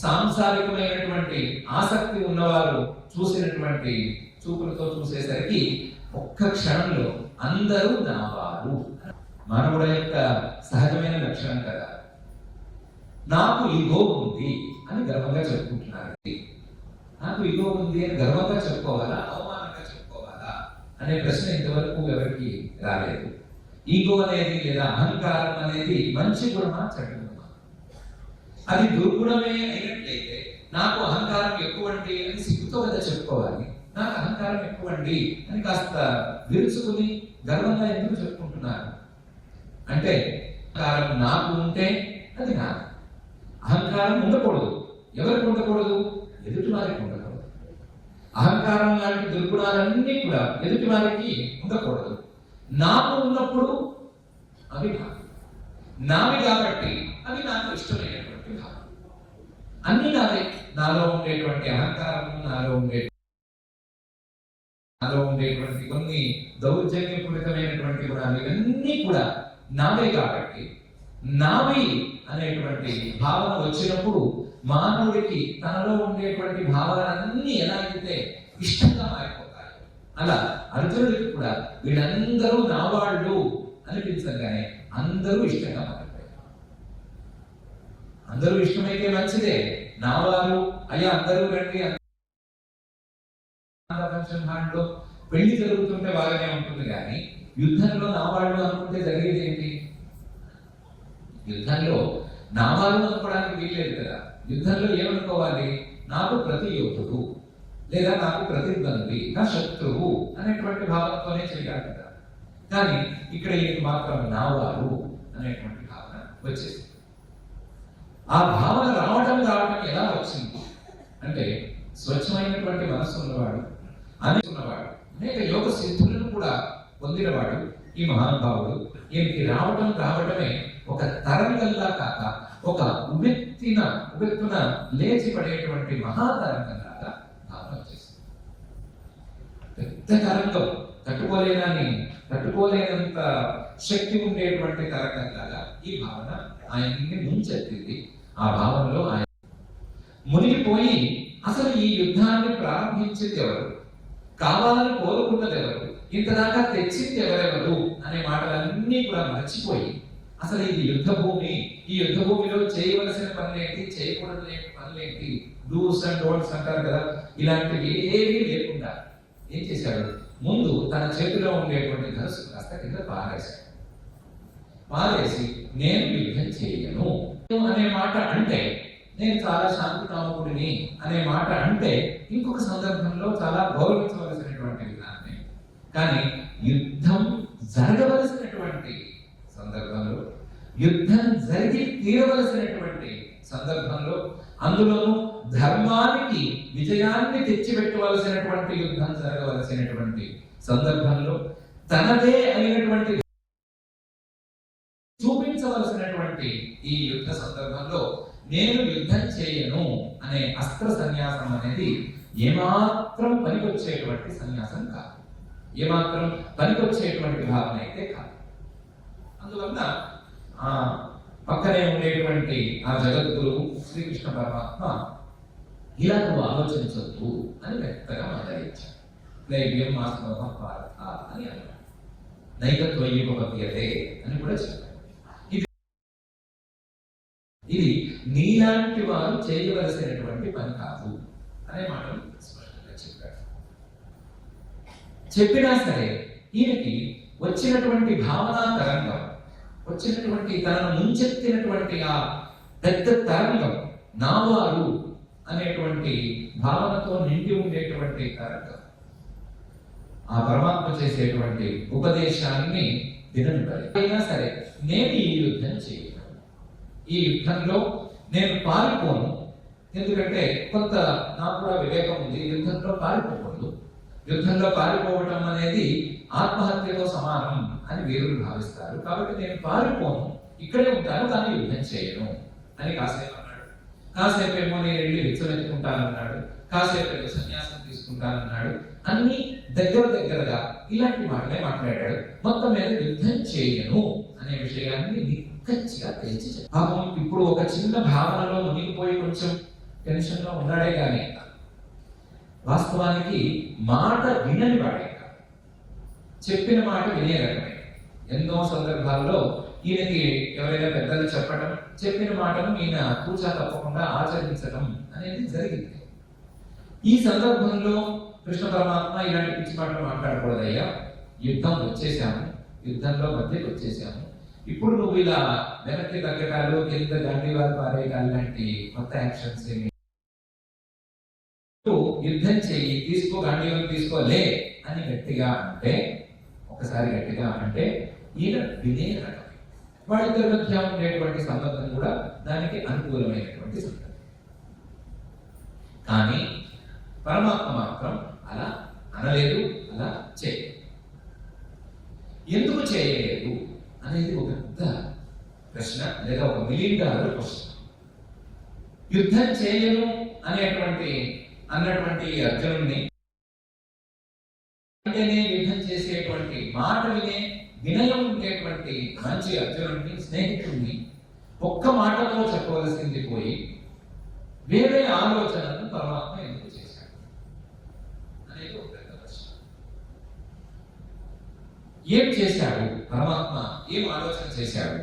సాంసారికమైనటువంటి ఆసక్తి ఉన్నవారు చూసినటువంటి చూపులతో చూసేసరికి ఒక్క క్షణంలో అందరూ నావారు. మానవుల యొక్క సహజమైన లక్షణం కదా, నాకు ఈగో ఉంది అని గర్వంగా చెప్పుకుంటున్నారు. నాకు ఈగో ఉంది అని గర్వంగా చెప్పుకోవాలా, అవమానంగా చెప్పుకోవాలా అనే ప్రశ్న ఇంతవరకు ఎవరికి రాలేదు. ఈగో అనేది లేదా అహంకారం అనేది మంచి గుణమా చెడ్డ గుణమా? అది దుర్గుణమే అయినట్లయితే నాకు అహంకారం ఎక్కువండి అని సిగ్గుతో కదా చెప్పుకోవాలి. నాకు అహంకారం ఎక్కువండి అని కాస్త విరుచుకుని గర్వంగా ఎందుకు చెప్పుకుంటున్నారు అంటే, అహంకారం నాకు ఉంటే అది నాకు. అహంకారం ఉండకూడదు. ఎవరికి ఉండకూడదు? ఎదుటి వారికి ఉండకూడదు. అహంకారం లాంటి దుర్గుణాలన్నీ కూడా ఎదుటి వారికి ఉండకూడదు. నాకు ఉన్నప్పుడు అవి నావి కాబట్టి అవి నాకు ఇష్టమైనటువంటి భావం. అన్ని నావే. నాలో ఉండేటువంటి అహంకారము, నాలో ఉండేటువంటి కొన్ని దౌర్జన్యపూరితమైనటువంటి గుణాలు ఇవన్నీ కూడా నావే కాబట్టి నావి అనేటువంటి భావన వచ్చినప్పుడు మానవుడికి తనలో ఉండేటువంటి భావాలన్నీ ఎలా అయితే ఇష్టంగా మారిపోతాయి, అలా అర్జునుడికి కూడా వీళ్ళందరూ నా వాళ్ళు అనిపించగానే అందరూ ఇష్టంగా మారిపోయారు. అందరూ ఇష్టమైతే మంచిదే. నా వారు అయ్యా అందరూ రండి. లో పెళ్లి జరుగుతుంటే బాగానే ఉంటుంది, కానీ యుద్ధంలో నా వాళ్ళు అనుకుంటే జరిగేది ఏంటి? యుద్ధంలో నా వాళ్ళు అనుకోవడానికి వీల్లేదు కదా. యుద్ధంలో ఏమనుకోవాలి? నాకు ప్రతి యోధుడు లేదా నాకు ప్రతిద్వంద్వి, నా శత్రువు అనేటువంటి భావంతోనే చేయాలి కదా. కానీ ఇక్కడ ఈయనకి మాత్రం నా వారు అనేటువంటి భావన వచ్చేది. ఆ భావన రావడం ఎలా వచ్చింది అంటే, స్వచ్ఛమైనటువంటి మనస్సు ఉన్నవాడు, అనుకున్నవాడు, అనేక యోగ సిద్ధులను కూడా పొందినవాడు ఈ మహానుభావుడు. ఈయనకి రావడమే ఒక తరంగంలా కాక ఒక ఉవ్వెత్తున లేచి పడేటువంటి మహాతరంగంలాగా భావన వచ్చేసింది. పెద్ద తరంగం, తట్టుకోలేనంత శక్తి ఉండేటువంటి తరంగంలాగా ఈ భావన ఆయన్ని ముంచెత్తింది. ఆ భావనలో ఆయన మునిగిపోయి అసలు ఈ యుద్ధాన్ని ప్రారంభించింది ఎవరు, కావాలని కోరుకున్నది ఎవరు, ఇంతదాకా తెచ్చింది ఎవరెవరు అనే మాటలన్నీ కూడా మర్చిపోయి అసలు ఇది యుద్ధ భూమి, ఈ యుద్ధ భూమిలో చేయవలసిన పనులేంటి, చేయకూడదు పనులేంటి, డూస్ అండ్ డోంట్స్ అంటారు కదా, ఇలాంటివి ఏమీ లేకుండా ఏం చేశాడు? ముందు తన చేతిలో ఉండేటువంటి ధనుసు కాస్త కింద పారేసి నేను యుద్ధం చేయను అనే మాట అంటే, నేను చాలా శాంతి కాముకుడిని అనే మాట అంటే ఇంకొక సందర్భంలో చాలా గౌరవించవలసినటువంటి విధానమే. కానీ యుద్ధం జరగవలసినటువంటి సందర్భంలో, యుద్ధం జరిగి తీరవలసినటువంటి సందర్భంలో, అందులోనూ ధర్మానికి విజయాన్ని తెచ్చిపెట్టవలసినటువంటి యుద్ధం జరగవలసినటువంటి సందర్భంలో, తనదే అయినటువంటి చూపించవలసినటువంటి ఈ యుద్ధ సందర్భంలో నేను యుద్ధం చేయను అనే అస్త్ర సన్యాసం అనేది ఏమాత్రం పనికొచ్చేటువంటి సన్యాసం కాదు, ఏమాత్రం పనికొచ్చేటువంటి భావన అయితే కాదు. అందువల్ల పక్కనే ఉండేటువంటి ఆ జగద్గురువు శ్రీకృష్ణ పరమాత్మ ఇలా నువ్వు ఆలోచించొద్దు అని మెత్తగా మందలించాడు. నైవ్యం మాస్మహ భారత అని అన్నాడు. నైకత్వయ్యుపపద్యతే అని కూడా చెప్పాడు. ఇది నీలాంటి వారు చేయవలసినటువంటి పని కాదు అనే మాటలు స్పష్టంగా చెప్పాడు. చెప్పినా సరే ఈయనకి వచ్చినటువంటి భావనా తరంగం, వచ్చినటువంటి తనను ముంచెత్తినటువంటి ఆ పెద్ద తరంగం, నావారు అనేటువంటి భావనతో నిండి ఉండేటువంటి తరంగం, ఆ పరమాత్మ చేసేటువంటి ఉపదేశాన్ని విననివ్వాలి. అయినా సరే నేను ఈ యుద్ధం చేయను, ఈ యుద్ధంలో నేను పారిపోను, ఎందుకంటే కొంత నాకు కూడా వివేకం ఉంది. యుద్ధంలో పారిపోకూడదు, యుద్ధంలో పారిపోవటం అనేది ఆత్మహత్యతో సమానం అని వీరులు భావిస్తారు. కాబట్టి నేను పారిపోను, ఇక్కడే ఉంటాను, కానీ యుద్ధం చేయను అని కాసేపు అన్నాడు. కాసేపు ఏమో నేను వెళ్ళి విచ్చలెత్తుకుంటానన్నాడు, కాసేపు ఏమో సన్యాసం తీసుకుంటానన్నాడు. అన్ని దగ్గరగా ఇలాంటి మాటలే మాట్లాడాడు. మొత్తం మీద యుద్ధం చేయను అనే విషయాన్ని నిక్కచ్చిగా తేల్చి పాపం ఇప్పుడు ఒక చిన్న భావనలో మునిగిపోయి కొంచెం టెన్షన్ లో ఉన్నాడే కానీ వాస్తవానికి మాట వినని వాడే కాదు, చెప్పిన మాట వినే రకమే. ఎన్నో సందర్భాల్లో ఈయనకి ఎవరైనా పెద్దలు చెప్పడం, చెప్పిన మాటను ఈయన కూర్చా తప్పకుండా ఆచరించడం అనేది జరిగింది. ఈ సందర్భంలో కృష్ణ పరమాత్మ ఇలాంటి పిచ్చి మాటలు మాట్లాడకూడదయ్యా, యుద్ధం వచ్చేసాము, యుద్ధంలో మధ్యకి వచ్చేసాము, ఇప్పుడు నువ్వు ఇలా వెనక్కి తగ్గటాలు, కింద గాంధీవాద పారేయటాలు లాంటి కొత్త యాక్షన్స్ ఏమి యుద్ధం చెయ్యి, తీసుకో గాంధీవాదం తీసుకోలే అని గట్టిగా అంటే, ఒకసారి గట్టిగా అంటే ఈయన వినే రకం. వాళ్ళిద్దరి మధ్య ఉండేటువంటి సంబంధం కూడా దానికి అనుకూలమైనటువంటి సంబంధం. కానీ పరమాత్మ మాత్రం అలా అనలేదు, అలా చేయలేదు. ఎందుకు చేయలేదు అనేది ఒక పెద్ద ప్రశ్న, లేదా ఒక $1,000,000 ప్రశ్న. యుద్ధం చేయను అన్నటువంటి అర్జునుడిని అంటేనే యుద్ధం చేసేటువంటి మాట వినయం ఉండేటువంటి మంచి అర్జునుడిని, స్నేహితుడిని ఒక్క మాటతో చెప్పవలసింది పోయి వేరే ఆలోచనలను పరమాత్మ ఎందుకు చేశాడు అనేది ఒక పెద్ద ప్రశ్న. ఏం చేశాడు పరమాత్మ, ఏం ఆలోచన చేశాడు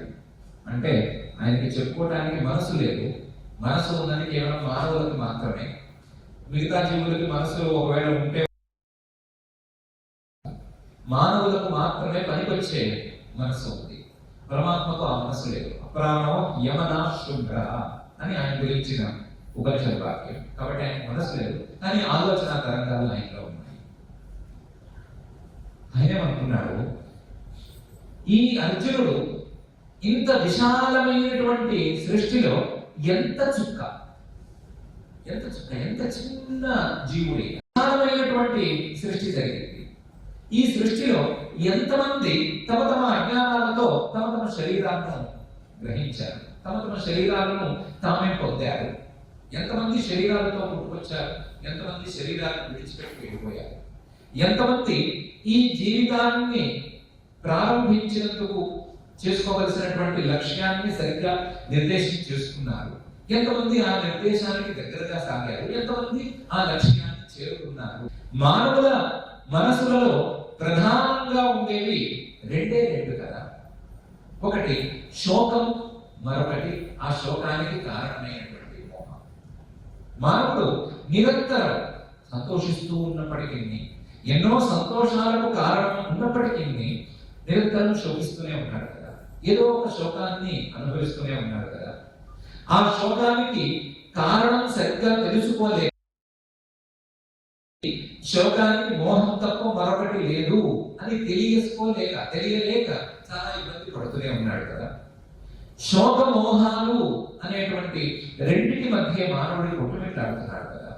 అంటే, ఆయనకి చెప్పుకోవడానికి మనసు లేదు. మనసు ఉన్నది కేవలం మానవులకు మాత్రమే. మిగతా జీవులకి మనసు ఒకవేళ ఉంటే మానవులకు మాత్రమే పనికొచ్చే మనసు ఉంది. పరమాత్మకు ఆ మనసు లేదు. అప్రాణో యమనా శుభ్ర అని ఆయన గురించిన ఉపనిషత్ వాక్యం. కాబట్టి ఆయన మనసు లేదు, కానీ ఆలోచన తరంగాలు ఆయనలో ఉన్నాయి. ఆయనేమనుకున్నాడు, ఈ అర్జునుడు ఇంత విశాలమైనటువంటి సృష్టిలో ఎంత చుక్క, ఎంత చిన్న జీవుడి విశాలమైనటువంటి సృష్టి జరిగింది. ఈ సృష్టిలో ఎంతమంది తమ తమ అజ్ఞానాలతో తమ శరీరాలను గ్రహించారు, తమ శరీరాలను తామే పొందారు. ఎంతమంది శరీరాలతో పుట్టుకొచ్చారు, ఎంతమంది శరీరాలను విడిచిపెట్టి వెళ్ళిపోయారు, ఎంతమంది ఈ జీవితాన్ని ప్రారంభించినందుకు చేసుకోవలసినటువంటి లక్ష్యాన్ని సరిగ్గా నిర్దేశం చేసుకున్నారు, ఎంతమంది ఆ నిర్దేశానికి దగ్గరగా సాగారు, ఎంతమంది ఆ లక్ష్యాన్ని చేరుకున్నారు. మానవుల మనసులలో ప్రధానంగా ఉండేవి రెండు కదా. ఒకటి శోకం, మరొకటి ఆ శోకానికి కారణమైనటువంటి మోహం. మానవుడు నిరంతరం సంతోషిస్తూ ఉన్నప్పటికీ, ఎన్నో సంతోషాలకు కారణం ఉన్నప్పటికీ నిరంతరం శోకిస్తూనే ఉన్నాడు కదా. ఏదో ఒక శోకాన్ని అనుభవిస్తూనే ఉన్నాడు కదా. ఆ శోకానికి కారణం సరిగ్గా తెలుసుకోలేదు, శోకానికి మోహం తప్ప మరొకటి లేదు అని తెలియలేక చాలా ఇబ్బంది పడుతూనే ఉన్నాడు కదా. శోక మోహాలు అనేటువంటి రెండింటి మధ్య మానవుడికి కొట్టుమిట్లాడుతున్నాడు కదా.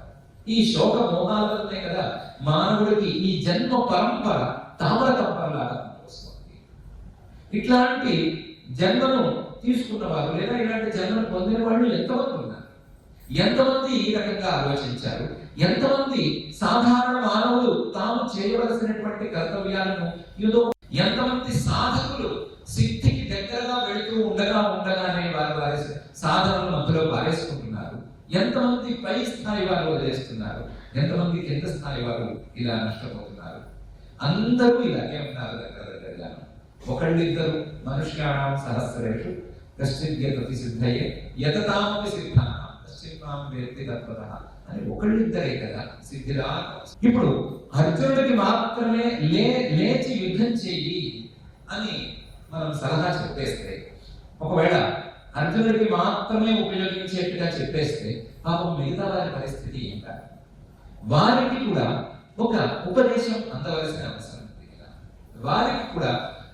ఈ శోక మోహాలనే కదా మానవుడికి ఈ జన్మ పరంపర తామర తంపరలాగా వస్తుంది. ఇట్లాంటి జన్మను తీసుకున్న వారు, లేదా ఇలాంటి జన్మను పొందిన వాళ్ళు ఎంతమంది ఉన్నారు, ఎంతమంది ఈ రకంగా ఆలోచించారు, ఎంతమంది సాధారణ మానవులు తాము చేయవలసినటువంటి కర్తవ్యాలను ఎంతమంది సాధకులు సిద్ధికి దగ్గరగా వెళుతూ ఉండగానే వారి సాధనలు మధ్యలో పారేసుకుంటున్నారు, ఎంతమంది పై స్థాయి వారు వదిలేస్తున్నారు, ఎంతమంది కింద స్థాయి వారు ఇలా నష్టపోతున్నారు. అందరూ ఇలాగే ఉన్నారు దగ్గరగా. ఒకళ్ళిద్దరు మనుష్యాణం సహస్రేషు కశ్చిద్యతతి సిద్ధయే యతతామపి సిద్ధానాం కశ్చిత్మాం వేత్తి తత్వతః అని ఒకళ్ళిద్దరే కదా సిద్ధిరా. ఇప్పుడు అర్జునుడికి మాత్రమే లేచి యుద్ధం చెయ్యి అని మనం సలహా చెప్పేస్తే, ఒకవేళ అర్జునుడికి మాత్రమే ఉపయోగించేట్టుగా చెప్పేస్తే పాపం మిగతా వారి పరిస్థితి ఏం కాదు. వారికి కూడా ఒక ఉపదేశం అందవలసిన అవసరం ఉంది కదా. వారికి కూడా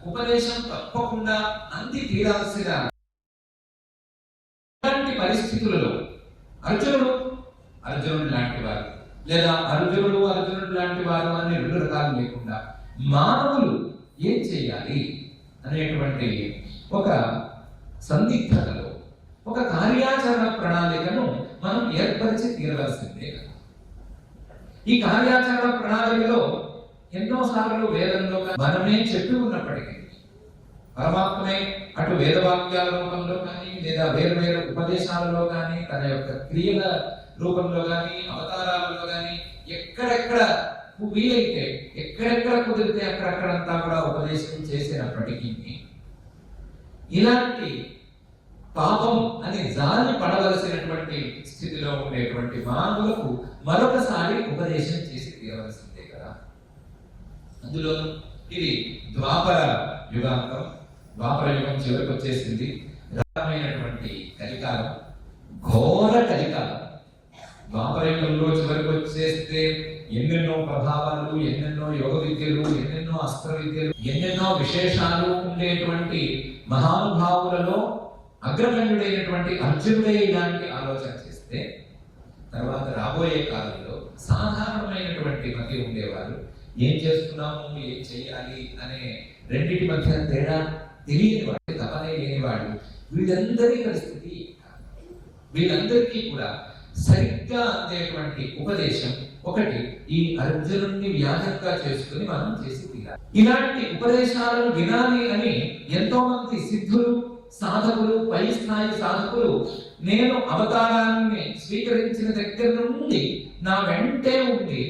ఉపదేశం తప్పకుండా అంది తీరాల్సిన ఇలాంటి పరిస్థితులలో అర్జునుడు లాంటి వారు, లేదా అర్జునుడు లాంటి వారు అనే రెండు రకాలు లేకుండా మానవులు ఏం చేయాలి అనేటువంటి ఒక సందిగ్ధతలో ఒక కార్యాచరణ ప్రణాళికను మనం ఏర్పరిచి తీరవలసిందే కదా. ఈ కార్యాచరణ ప్రణాళికలో ఎన్నోసార్లు వేదంలో మనమే చెప్పి ఉన్నప్పటికీ, పరమాత్మే అటు వేదవాక్యాల రూపంలో కానీ, లేదా వేరు ఉపదేశాలలో కానీ, తన యొక్క క్రియల రూపంలో కానీ, అవతారాలలో కానీ, ఎక్కడెక్కడ వీలైతే ఎక్కడెక్కడ కుదిరితే అక్కడక్కడంతా కూడా ఉపదేశం చేసినప్పటికీ, ఇలాంటి పాపం అని జాలి పడవలసినటువంటి స్థితిలో ఉండేటువంటి మానవులకు మరొకసారి ఉపదేశం చేసి తీరవలసిందే కదా. అందులో ఇది ద్వాపర యుగాంతం, ద్వాపర యుగం చివరికి వచ్చేసింది. రకమైనటువంటి కలికాలం, ఘోర కలికాలం. ద్వాపర యుగంలో చివరికి వచ్చేస్తే ఎన్నెన్నో ప్రభావాలు, ఎన్నెన్నో యోగ విద్యలు, ఎన్నెన్నో అస్త్ర విద్యలు, ఎన్నెన్నో విశేషాలు ఉండేటువంటి మహానుభావులలో అగ్రగణ్యుడైనటువంటి అర్జునుడే ఇలాంటి ఆలోచన చేస్తే, తర్వాత రాబోయే కాలంలో సాధారణమైనటువంటి మధ్య ఉండేవారు ఏం చేస్తున్నాము, ఏం చేయాలి అనే రెండింటి మధ్య తేడా తెలియని వాడు, తపనే లేనివాడు, వీళ్ళందరి పరిస్థితి, వీళ్ళందరికీ కూడా సరిగ్గా అందేటువంటి ఉపదేశం ఒకటి ఈ అర్జునుడిని వ్యాధంగా చేసుకుని మనం చేసి తీరాలి. ఇలాంటి ఉపదేశాలను వినాలి అని ఎంతో మంది సిద్ధులు, సాధకులు, పై స్థాయి సాధకులు నేను అవతారాన్ని స్వీకరించిన దగ్గర నుండి నా వెంటే ఉండి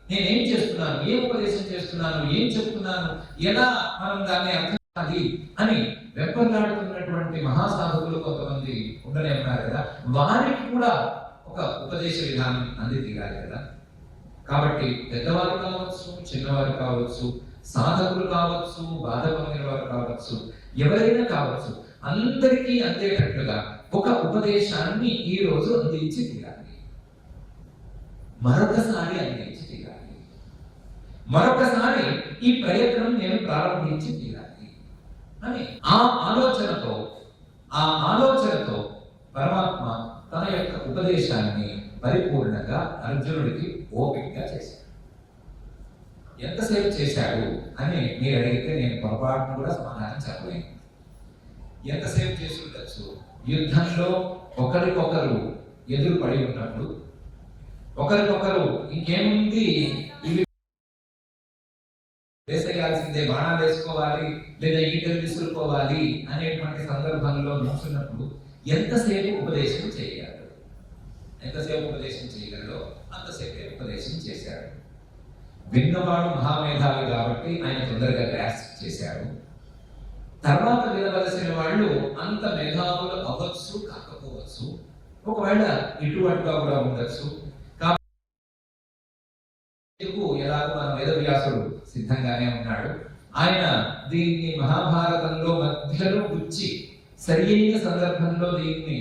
నేనేం చేస్తున్నాను, ఏం ఉపదేశం చేస్తున్నాను, ఏం చెప్తున్నాను, ఎలా మనం దాన్ని అర్థం కాదు అని వెంపర్లాడుతున్నటువంటి మహాసాధకులు కొంతమంది ఉండనే ఉన్నారు కదా. వారికి కూడా ఒక ఉపదేశ విధానం అంది తీరాలి కదా. కాబట్టి పెద్దవారు కావచ్చు, చిన్నవారు కావచ్చు, సాధకులు కావచ్చు, బాధ పొందిన వారు కావచ్చు, ఎవరైనా కావచ్చు, అందరికీ అందేటట్లుగా ఒక ఉపదేశాన్ని ఈ రోజు అందించి తీరాలి, మరొకసారి అందించి తీరాలి, మరొకసారి ఈ ప్రయత్నం నేను ప్రారంభించి తీరాలి అని ఆ ఆలోచనతో పరమాత్మ తన యొక్క ఉపదేశాన్ని పరిపూర్ణంగా అర్జునుడికి ఓపికగా చేశాడు. ఎంతసేపు చేశాడు అని మీరు అడిగితే నేను పొరపాటును కూడా సమాధానం చెప్పలేను. ఎంతసేపు చేసి ఉండొచ్చు? యుద్ధంలో ఒకరికొకరు ఎదురు పడి ఉన్నప్పుడు, ఒకరికొకరు ఇంకేముంది ఇవి వేసేయాల్సిందే, బాణాలు వేసుకోవాలి లేదా ఈటలు విసురుకోవాలి అనేటువంటి సందర్భంలో నుంచున్నప్పుడు ఎంతసేపు ఉపదేశం చేయాలి, ఎంతసేపు ఉపదేశం చేయగలడో అంతసేపే ఉపదేశం చేశాడు. విన్నవాడు మహామేధావి కాబట్టి ఆయన తొందరగా గ్రాస్ప్ చేశాడు. తర్వాత వినవలసిన వాళ్ళు అంత మేధావులు అవ్వచ్చు, కాకపోవచ్చు, ఒకవేళ ఇటువంటిగా కూడా ఉండొచ్చు. ఎలాగో మన వేదవ్యాసుడు సిద్ధంగానే ఉన్నాడు. ఆయన దీన్ని మహాభారతంలో మధ్యలో గుచ్చి సరియైన సందర్భంలో దీన్ని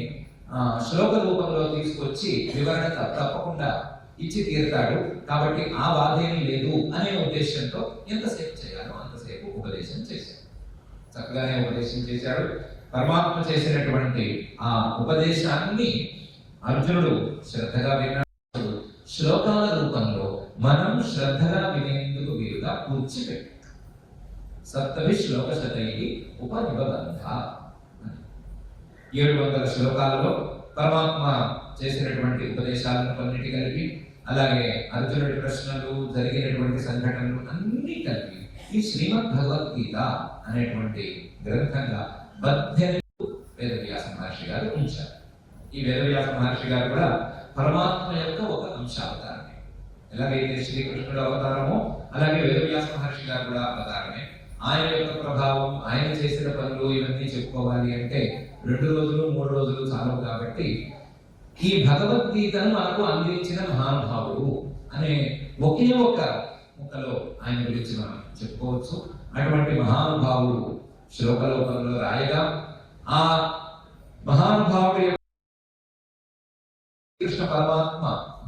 శ్లోక రూపంలో తీసుకొచ్చి వివరణ తప్పకుండా ఇచ్చి తీరుతాడు. కాబట్టి ఆ బాధేమీ లేదు అనే ఉద్దేశంతో ఎంతసేపు చేయాలో అంతసేపు ఉపదేశం చేశాడు. చక్కగానే ఉపదేశం చేశాడు. పరమాత్మ చేసినటువంటి ఆ ఉపదేశాన్ని అర్జునుడు శ్రద్ధగా విన్నాడు. శ్లోకాల రూపంలో మనం శ్రద్ధగా వినేందుకు వీలుగా కూర్చిపెట్టాడు. సప్తమి శ్లోక శతై ఉపనిబంధ 700 శ్లోకాలలో పరమాత్మ చేసినటువంటి ఉపదేశాలను కొన్నిటి కలిపి, అలాగే అర్జునుడి ప్రశ్నలు, జరిగినటువంటి సంఘటనలు అన్ని కలిపి ఈ శ్రీమద్ భగవద్గీత అనేటువంటి గ్రంథంగా 18 వేదవ్యాస మహర్షి గారు ఉంచారు. ఈ వేదవ్యాస మహర్షి గారు కూడా పరమాత్మ యొక్క ఒక అంశావతారమే. ఎలాగైతే శ్రీకృష్ణుడు అవతారమో అలాగే వేదవ్యాస మహర్షి గారు కూడా అవతారమే. ఆయన యొక్క ప్రభావం, ఆయన చేసిన పనులు ఇవన్నీ చెప్పుకోవాలి అంటే 2 రోజులు 3 రోజులు చాలవు. కాబట్టి ఈ భగవద్గీతను మనకు అందించిన మహానుభావుడు అనే ఒకే ఒక ముక్కలో ఆయన గురించి మనం చెప్పుకోవచ్చు. అటువంటి మహానుభావుడు శ్లోక రూపంలో రాయగా ఆ మహానుభావుడు కృష్ణ పరమాత్మ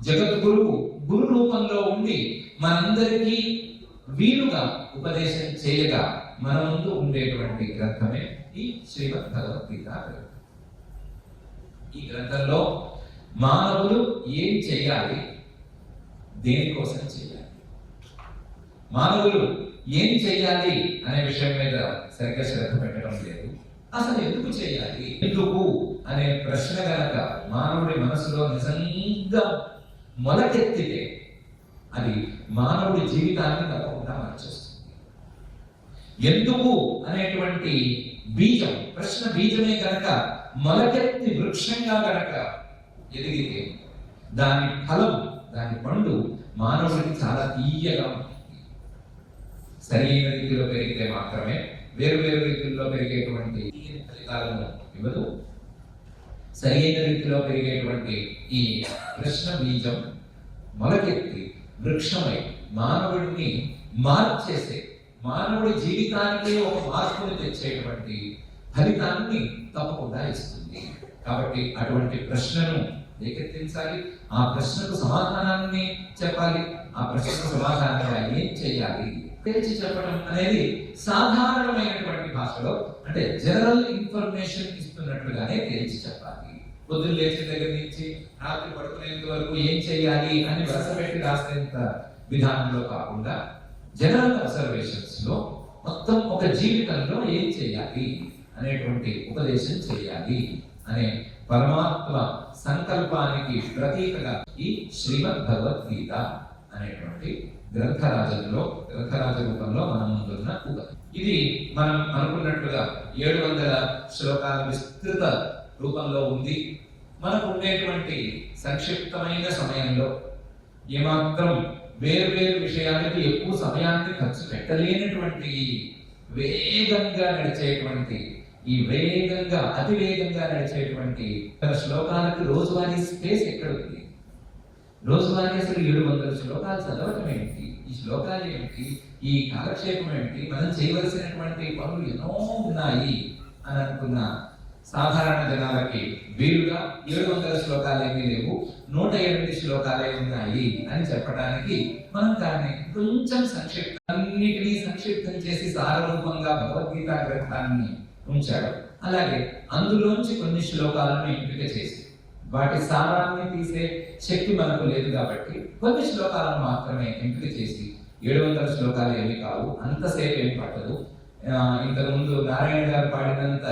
జగద్గురువు గురు రూపంలో ఉండి మనందరికీ వీలుగా ఉపదేశం చేయగా మన ముందు ఉండేటువంటి గ్రంథమే ఈ శ్రీమద్ భగవద్గీత గ్రంథం. ఈ గ్రంథంలో మానవులు ఏం చేయాలి, దేనికోసం చేయాలి, మానవులు ఏం చేయాలి అనే విషయం మీద సరిగ్గా శ్రద్ధ పెట్టడం లేదు. అసలు ఎందుకు చేయాలి, ఎందుకు అనే ప్రశ్న గనక మానవుడి మనసులో నిజంగా మొలకెత్తితే అది మానవుడి జీవితాన్ని తప్పకుండా మార్చేస్తుంది. ఎందుకు అనేటువంటి బీజం, ప్రశ్న బీజమే గనక మొలకెత్తి వృక్షంగా గనక ఎదిగితే దాని ఫలం, దాని పండు మానవుడికి చాలా తీయగా ఉంటుంది. సరైన రీతిలో పెరిగితే మాత్రమే, వేరు వేరు రీతిలో పెరిగేటువంటి ఫలితాలను ఇవ్వదు. సరైన రీతిలో పెరిగేటువంటి ఈ ప్రశ్న బీజం మొలకెత్తి వృక్షమై మానవుడిని మార్చేసే, మానవుడి జీవితానికి ఒక మార్పుని తెచ్చేటువంటి ఫలితాన్ని తప్పకుండా ఇస్తుంది. కాబట్టి అటువంటి ప్రశ్నను రేకెత్తించాలి, ఆ ప్రశ్నకు సమాధానాన్ని చెప్పాలి, ఆ ప్రశ్నకు సమాధానంగా ఏం చేయాలి తేల్చి చెప్పడం అనేది సాధారణమైనటువంటి భాషలో, అంటే జనరల్ ఇన్ఫర్మేషన్ ఇస్తున్నట్లుగానే తేల్చి చెప్పాలి. పొద్దున్న లేచిన దగ్గర నుంచి రాత్రి పడుకునేంత వరకు ఏం చేయాలి అని వరుస పెట్టి రాసేంత విధానంలో కాకుండా జనరల్ అబ్జర్వేషన్స్ లో మొత్తం ఒక జీవితంలో ఏం చేయాలి అనేటువంటి ఉపదేశం చేయాలి అనే పరమాత్మ సంకల్పానికి ప్రతీకగా ఈ శ్రీమద్ భగవద్గీత అనేటువంటి గ్రంథరాజ రూపంలో మనం ముందున్న ఇది మనం అనుకున్నట్లుగా 700 శ్లోకాల విస్తృత రూపంలో ఉంది. మనకు ఉండేటువంటి సంక్షిప్తమైన సమయంలో ఏమాత్రం వేరు విషయానికి ఎక్కువ సమయాన్ని ఖర్చు పెట్టలేనటువంటి వేగంగా నడిచేటువంటి అతి వేగంగా నడిచేటువంటి శ్లోకాలకు రోజువారీ స్పేస్ ఎక్కడ ఉంది? రోజువారీ అసలు 700 శ్లోకాలు చదవటం ఏంటి? ఈ శ్లోకాలు ఏంటి? ఈ కాలక్షేపం ఏంటి? మనం చేయవలసినటువంటి పనులు ఎన్నో ఉన్నాయి అని అనుకున్న సాధారణ జనాలకి వీలుగా 700 శ్లోకాలు ఏమీ లేవు, 108 శ్లోకాలే ఉన్నాయి అని చెప్పడానికి మనం దాన్ని కొంచెం అన్నిటినీ సంక్షిప్తం చేసి సారరూపంగా భగవద్గీత గ్రంథాన్ని ఉంచాడు. అలాగే అందులోంచి కొన్ని శ్లోకాలను ఎంపిక చేసి వాటి సారాన్ని తీసే శక్తి మనకు లేదు కాబట్టి కొన్ని శ్లోకాలను మాత్రమే ఎంపిక చేసి 700 శ్లోకాలు ఏమి కావు, అంతసేపు ఏమి పట్టదు. ఇంతకుముందు నారాయణ గారు పాడినంత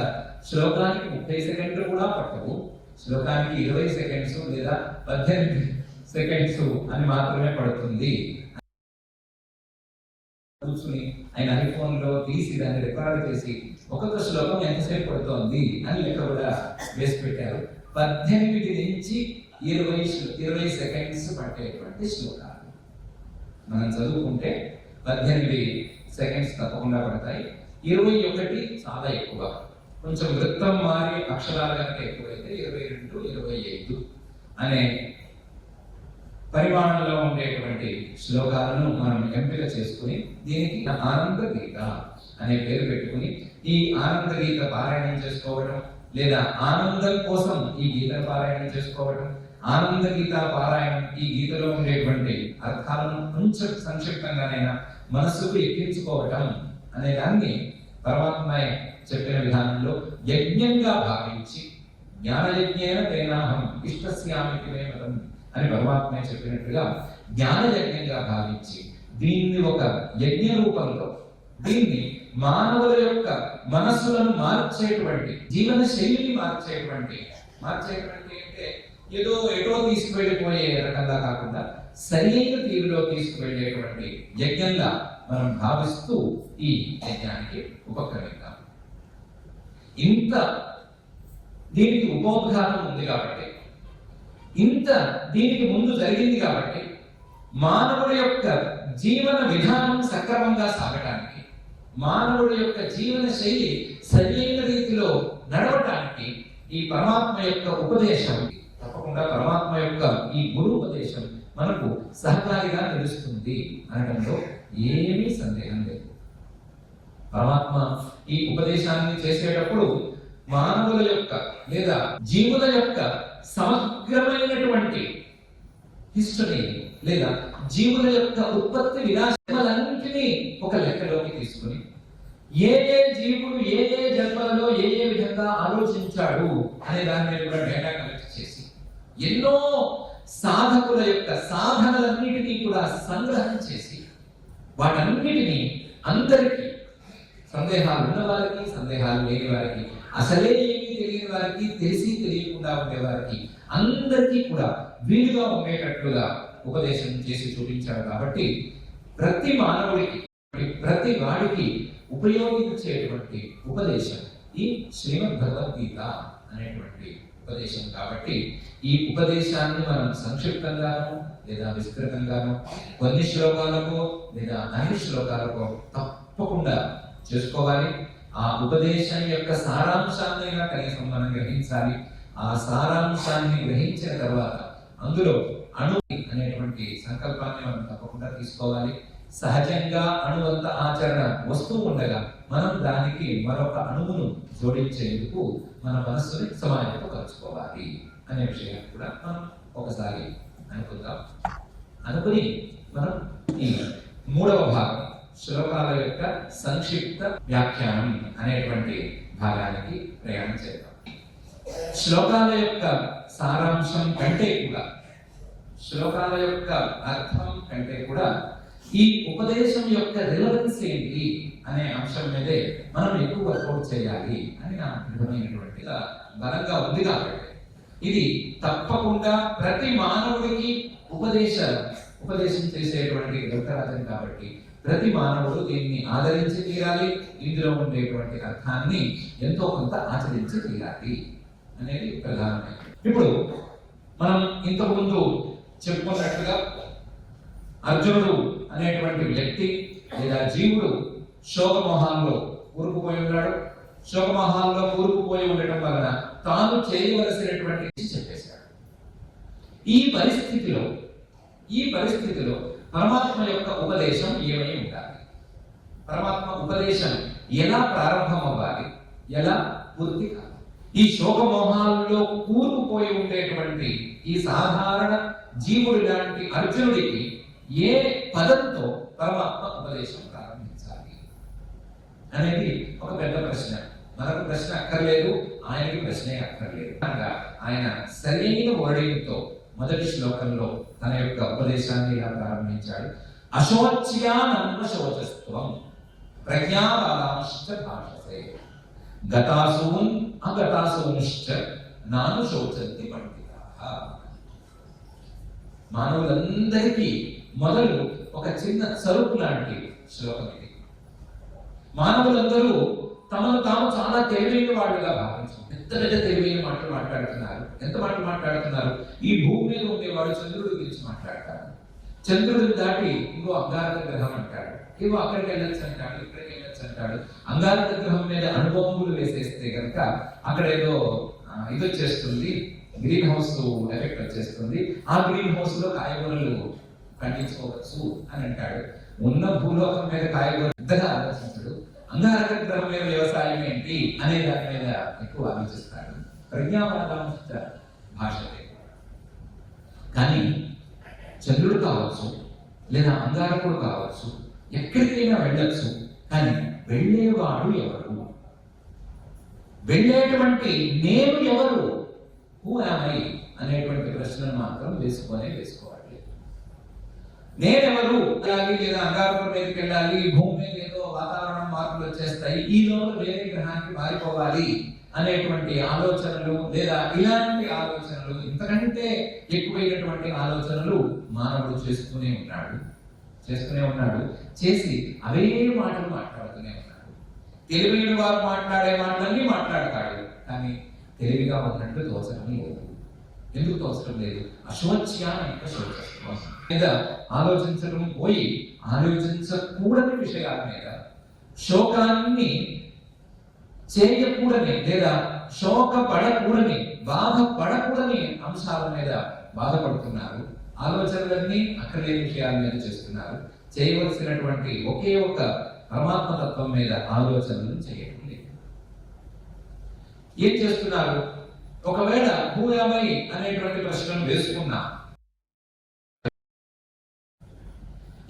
శ్లోకానికి 30 సెకండ్లు కూడా పట్టవు. శ్లోకానికి 20 సెకండ్స్ లేదా 18 సెకండ్స్ అని మాత్రమే పడుతుంది. కూర్చుని ఆయన ఐఫోన్ లో తీసి దాన్ని రికార్డ్ చేసి ఒక్కొక్క శ్లోకం ఎంతసేపు పడుతోంది అని లెక్క కూడా వేసి పెట్టారు. 18 నుంచి 20 సెకండ్స్ పట్టేటువంటి శ్లోకాలు మనం చదువుకుంటే 18 సెకండ్స్ తప్పకుండా పడతాయి. 21 చాలా ఎక్కువ, కొంచెం వృత్తం మారి అక్షరాలు కనుక ఎక్కువైతే 22, 25 అనే పరిమాణంలో ఉండేటువంటి శ్లోకాలను మనం ఎంపిక చేసుకుని దీనికి ఆనంద గీత అనే పేరు పెట్టుకుని ఈ ఆనంద గీత పారాయణం చేసుకోవడం, లేదా ఆనందం కోసం ఈ గీతను పారాయణం చేసుకోవడం, ఆనంద గీత పారాయణం ఈ గీతలో ఉండేటువంటి అర్థాలను కొంచెం సంక్షిప్తంగానైనా మనస్సుకు ఎక్కించుకోవటం అనే దాన్ని పరమాత్మ చెప్పిన విధానంలో యజ్ఞంగా భావించి జ్ఞానయజ్ఞేన తేనాహం ఇష్టస్యామితి మే మతం అని పరమాత్మ చెప్పినట్టుగా జ్ఞానయజ్ఞంగా భావించి దీన్ని ఒక యజ్ఞ రూపంలో దీన్ని మానవుల యొక్క మనస్సులను మార్చేటువంటి జీవన శైలిని మార్చేటువంటి అంటే ఏదో ఎటో తీసుకువెళ్ళిపోయే రకంగా కాకుండా సరైన తీరులో తీసుకువెళ్ళేటువంటి యజ్ఞంగా మనం భావిస్తూ ఈ యజ్ఞానికి ఉపక్రమిద్దాం. ఇంత దీనికి ఉపోద్ఘాతం ఉంది కాబట్టి, ఇంత దీనికి ముందు జరిగింది కాబట్టి, మానవుడి యొక్క జీవన విధానం సక్రమంగా సాగటానికి, మానవుడి యొక్క జీవన శైలి సరైన రీతిలో నడవటానికి ఈ పరమాత్మ యొక్క ఉపదేశం, తప్పకుండా పరమాత్మ యొక్క ఈ గురు ఉపదేశం మనకు సహకారిగా నిలుస్తుంది అనడంలో ఏమీ సందేహం లేదు. పరమాత్మ ఈ ఉపదేశాన్ని చేసేటప్పుడు మానవుల యొక్క లేదా జీవుల యొక్క సమగ్రమైనటువంటి హిస్టరీ లేదా జీవుల యొక్క ఉత్పత్తి వినాశాలన్నింటినీ ఒక లెక్కలోకి తీసుకుని ఏ జీవుడు ఏ జన్మలలో ఏ విధంగా ఆలోచించాడు అనే దాని మీద కూడా డేటా కలెక్ట్ చేసి ఎన్నో సాధకుల యొక్క సాధనలన్నిటినీ కూడా సంగ్రహం చేసి వాటన్నిటినీ అందరికీ, సందేహాలు ఉన్న వారికి, సందేహాలు లేని వారికి, అసలే ఏమీ తెలియని వారికి, తెలిసి తెలియకుండా ఉండే వారికి, అందరికీ కూడా వీలుగా ఉండేటట్లుగా ఉపదేశం చేసి చూపించాడు. కాబట్టి ప్రతి మానవుడికి, ప్రతి వాడికి ఉపయోగించేటువంటి ఉపదేశం ఈ శ్రీమద్ భగవద్గీత అనేటువంటి ఉపదేశం. కాబట్టి ఈ ఉపదేశాన్ని మనం సంక్షిప్తంగాను లేదా విస్తృతంగాను కొన్ని శ్లోకాలకు లేదా అన్ని శ్లోకాలకు తప్పకుండా చేసుకోవాలి. ఆ ఉపదేశం యొక్క సారాంశాన్నైనా కనీసం మనం గ్రహించాలి. ఆ సారాంశాన్ని గ్రహించిన తర్వాత అందులో అణు అనేటువంటి సంకల్పాన్ని మనం తప్పకుండా తీసుకోవాలి. సహజంగా అణువంత ఆచరణ వస్తూ ఉండగా మనం దానికి మరొక అణువును జోడించేందుకు మన మనస్సుని సమాజంతో కలుసుకోవాలి అనే విషయాన్ని కూడా మనం ఒకసారి అనుకుందాం. అనుకుని మనం ఈ మూడవ భాగం శ్లోకాల యొక్క సంక్షిప్త వ్యాఖ్యానం అనేటువంటి భాగానికి ప్రయాణం చేద్దాం. శ్లోకాల యొక్క సారాంశం కంటే కూడా, శ్లోకాల యొక్క అర్థం కంటే కూడా ఈ ఉపదేశం యొక్క రిలవెన్స్ ఏంటి అనే అంశం మీదే మనం ఎక్కువ వర్కౌట్ చేయాలి అని నా దృఢమైనటువంటి బలంగా ఉంది. కాబట్టి ఇది తప్పకుండా ప్రతి మానవుడికి ఉపదేశం చేసేటువంటి గ్రంథరాజం కాబట్టి ప్రతి మానవుడు దీన్ని ఆదరించి తీరాలి, ఇందులో ఉండేటువంటి అర్థాన్ని ఎంతో కొంత ఆచరించి తీరాలి అనేది ప్రధానమైనది. ఇప్పుడు మనం ఇంతకుముందు చెప్పుకున్నట్లుగా అర్జునుడు అనేటువంటి వ్యక్తి లేదా జీవుడు శోకమోహాల్లో కూరుకుపోయి ఉన్నాడు. శోకమోహాల్లో కూరుకుపోయి ఉండటం వలన తాను చేయవలసినటువంటి చెప్పేశాడు. ఈ పరిస్థితిలో పరమాత్మ యొక్క ఉపదేశం ఏమై ఉండాలి, పరమాత్మ ఉపదేశం ఎలా ప్రారంభం అవ్వాలి, ఎలా పూర్తి కావాలి. ఈ శోకమోహాల్లో కూరుకుపోయి ఉండేటువంటి ఈ సాధారణ జీవుడు లాంటి అర్జునుడికి ఏ పదంతో పరమాత్మ ఉపదేశం ప్రారంభించాలి అనేది ఒక పెద్ద ప్రశ్న. మనకు ప్రశ్న అక్కర్లేదు, ఆయనకి ప్రశ్నే అక్కర్లేదు. అనగా ఆయన సరైన వర్డింగ్తో మొదటి శ్లోకంలో తన యొక్క ఉపదేశాన్ని ఇలా ప్రారంభించాడు. అశోచ్యానన్వశోచస్త్వం ప్రజ్ఞావాదాంశ్చ భాషసే గతాసూన్ అగతాసూన్శ్చ నాను శోచంతి పండితాః. మానవులందరికీ మొదలు ఒక చిన్న సరుకు లాంటి శ్లోకం ఇది. మానవులందరూ తమను తాము చాలా తెలివైన వాళ్ళుగా భావించారు. పెద్ద తెలివైన మాటలు మాట్లాడుతున్నారు. ఎంత మాటలు మాట్లాడుతున్నారు? ఈ భూమి మీద ఉండేవాడు చంద్రుడి గురించి మాట్లాడతారు. చంద్రుడిని దాటి ఇంకో అంగారక గ్రహం అంటాడు, ఏవో అక్కడికి వెళ్ళొచ్చు అంటాడు, ఇక్కడికి వెళ్ళొచ్చు అంటాడు. అంగారక గ్రహం మీద అణుబాంబులు వేసేస్తే కనుక అక్కడ ఏదో ఇది వచ్చేస్తుంది, గ్రీన్ హౌస్ ఎఫెక్ట్ వచ్చేస్తుంది, ఆ గ్రీన్ హౌస్ లో కాయగూరలు పండించుకోవచ్చు అని అంటాడు. ఉన్న భూలోకం మీద కాయగూరలు పెద్దగా ఆలోచించడు. అంగారక గ్రహం మీద వ్యవసాయం ఏంటి అనే దాని మీద ఎక్కువ ఆలోచిస్తాడు. ప్రజ్ఞావాదాంశ భాష. కానీ చంద్రుడు కావచ్చు లేదా అంగారకుడు కావచ్చు, ఎక్కడికైనా వెళ్ళచ్చు. కానీ వెళ్ళేవాడు ఎవరు, వెళ్ళేటువంటి నేను ఎవరు, హూ యామ్ ఐ అనేటువంటి ప్రశ్నను మాత్రం వేసుకోవాలి. నేనెవరు వెళ్ళాలి, లేదా అంగారకుడి మీదకి వెళ్ళాలి, భూమి మీద ఏదో వాతావరణం మార్పులు వచ్చేస్తాయి, ఈ లోపల వేరే గ్రహానికి మారిపోవాలి అనేటువంటి ఆలోచనలు లేదా ఇలాంటి ఆలోచనలు, ఇంతకంటే ఎక్కువైనటువంటి ఆలోచనలు మానవుడు చేస్తూనే ఉన్నాడు. చేసి అవే మాటలు మాట్లాడుతూనే ఉన్నాడు. తెలివైన వారు మాట్లాడే మాటలన్నీ మాట్లాడతాడు. కానీ తెలివిగా ఉన్నట్లు తోచడం లేదు. ఎందుకు తోచడం లేదు? మీద ఆలోచించడం పోయి ఆలోచించకూడని విషయాల మీద, శోకాన్ని చేయకూడని లేదా శోకపడకూడని, బాధపడకూడని అంశాల మీద బాధపడుతున్నారు. ఆలోచనలన్నీ అక్కర్లేని విషయాల మీద చేస్తున్నారు. చేయవలసినటువంటి ఒకే ఒక పరమాత్మ తత్వం మీద ఆలోచనలు చేయడం లేదు. ఏం చేస్తున్నారు? ఒకవేళ భూయామై అనేటువంటి ప్రశ్నను వేసుకున్నా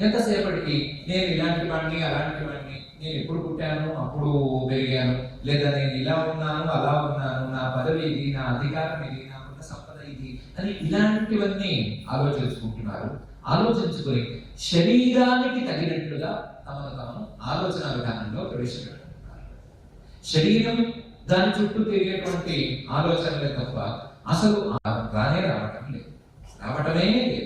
ఎంతసేపటికి నేను ఇలాంటి వాడిని, అలాంటి వాడిని, నేను ఎప్పుడు పుట్టాను, అప్పుడు పెరిగాను, లేదా నేను ఇలా ఉన్నాను, అలా ఉన్నాను, నా పదవి ఇది, నా అధికారం ఇది, నాకున్న సంపద ఇది అని ఇలాంటివన్నీ ఆలోచించుకుంటున్నారు. ఆలోచించుకొని శరీరానికి తగినట్లుగా తమను తాము ఆలోచన విధానంలో ప్రవేశపెట్టుకుంటున్నారు. శరీరం దాని చుట్టూ తిరిగేటువంటి ఆలోచనలే తప్ప అసలు రావటమే లేదు.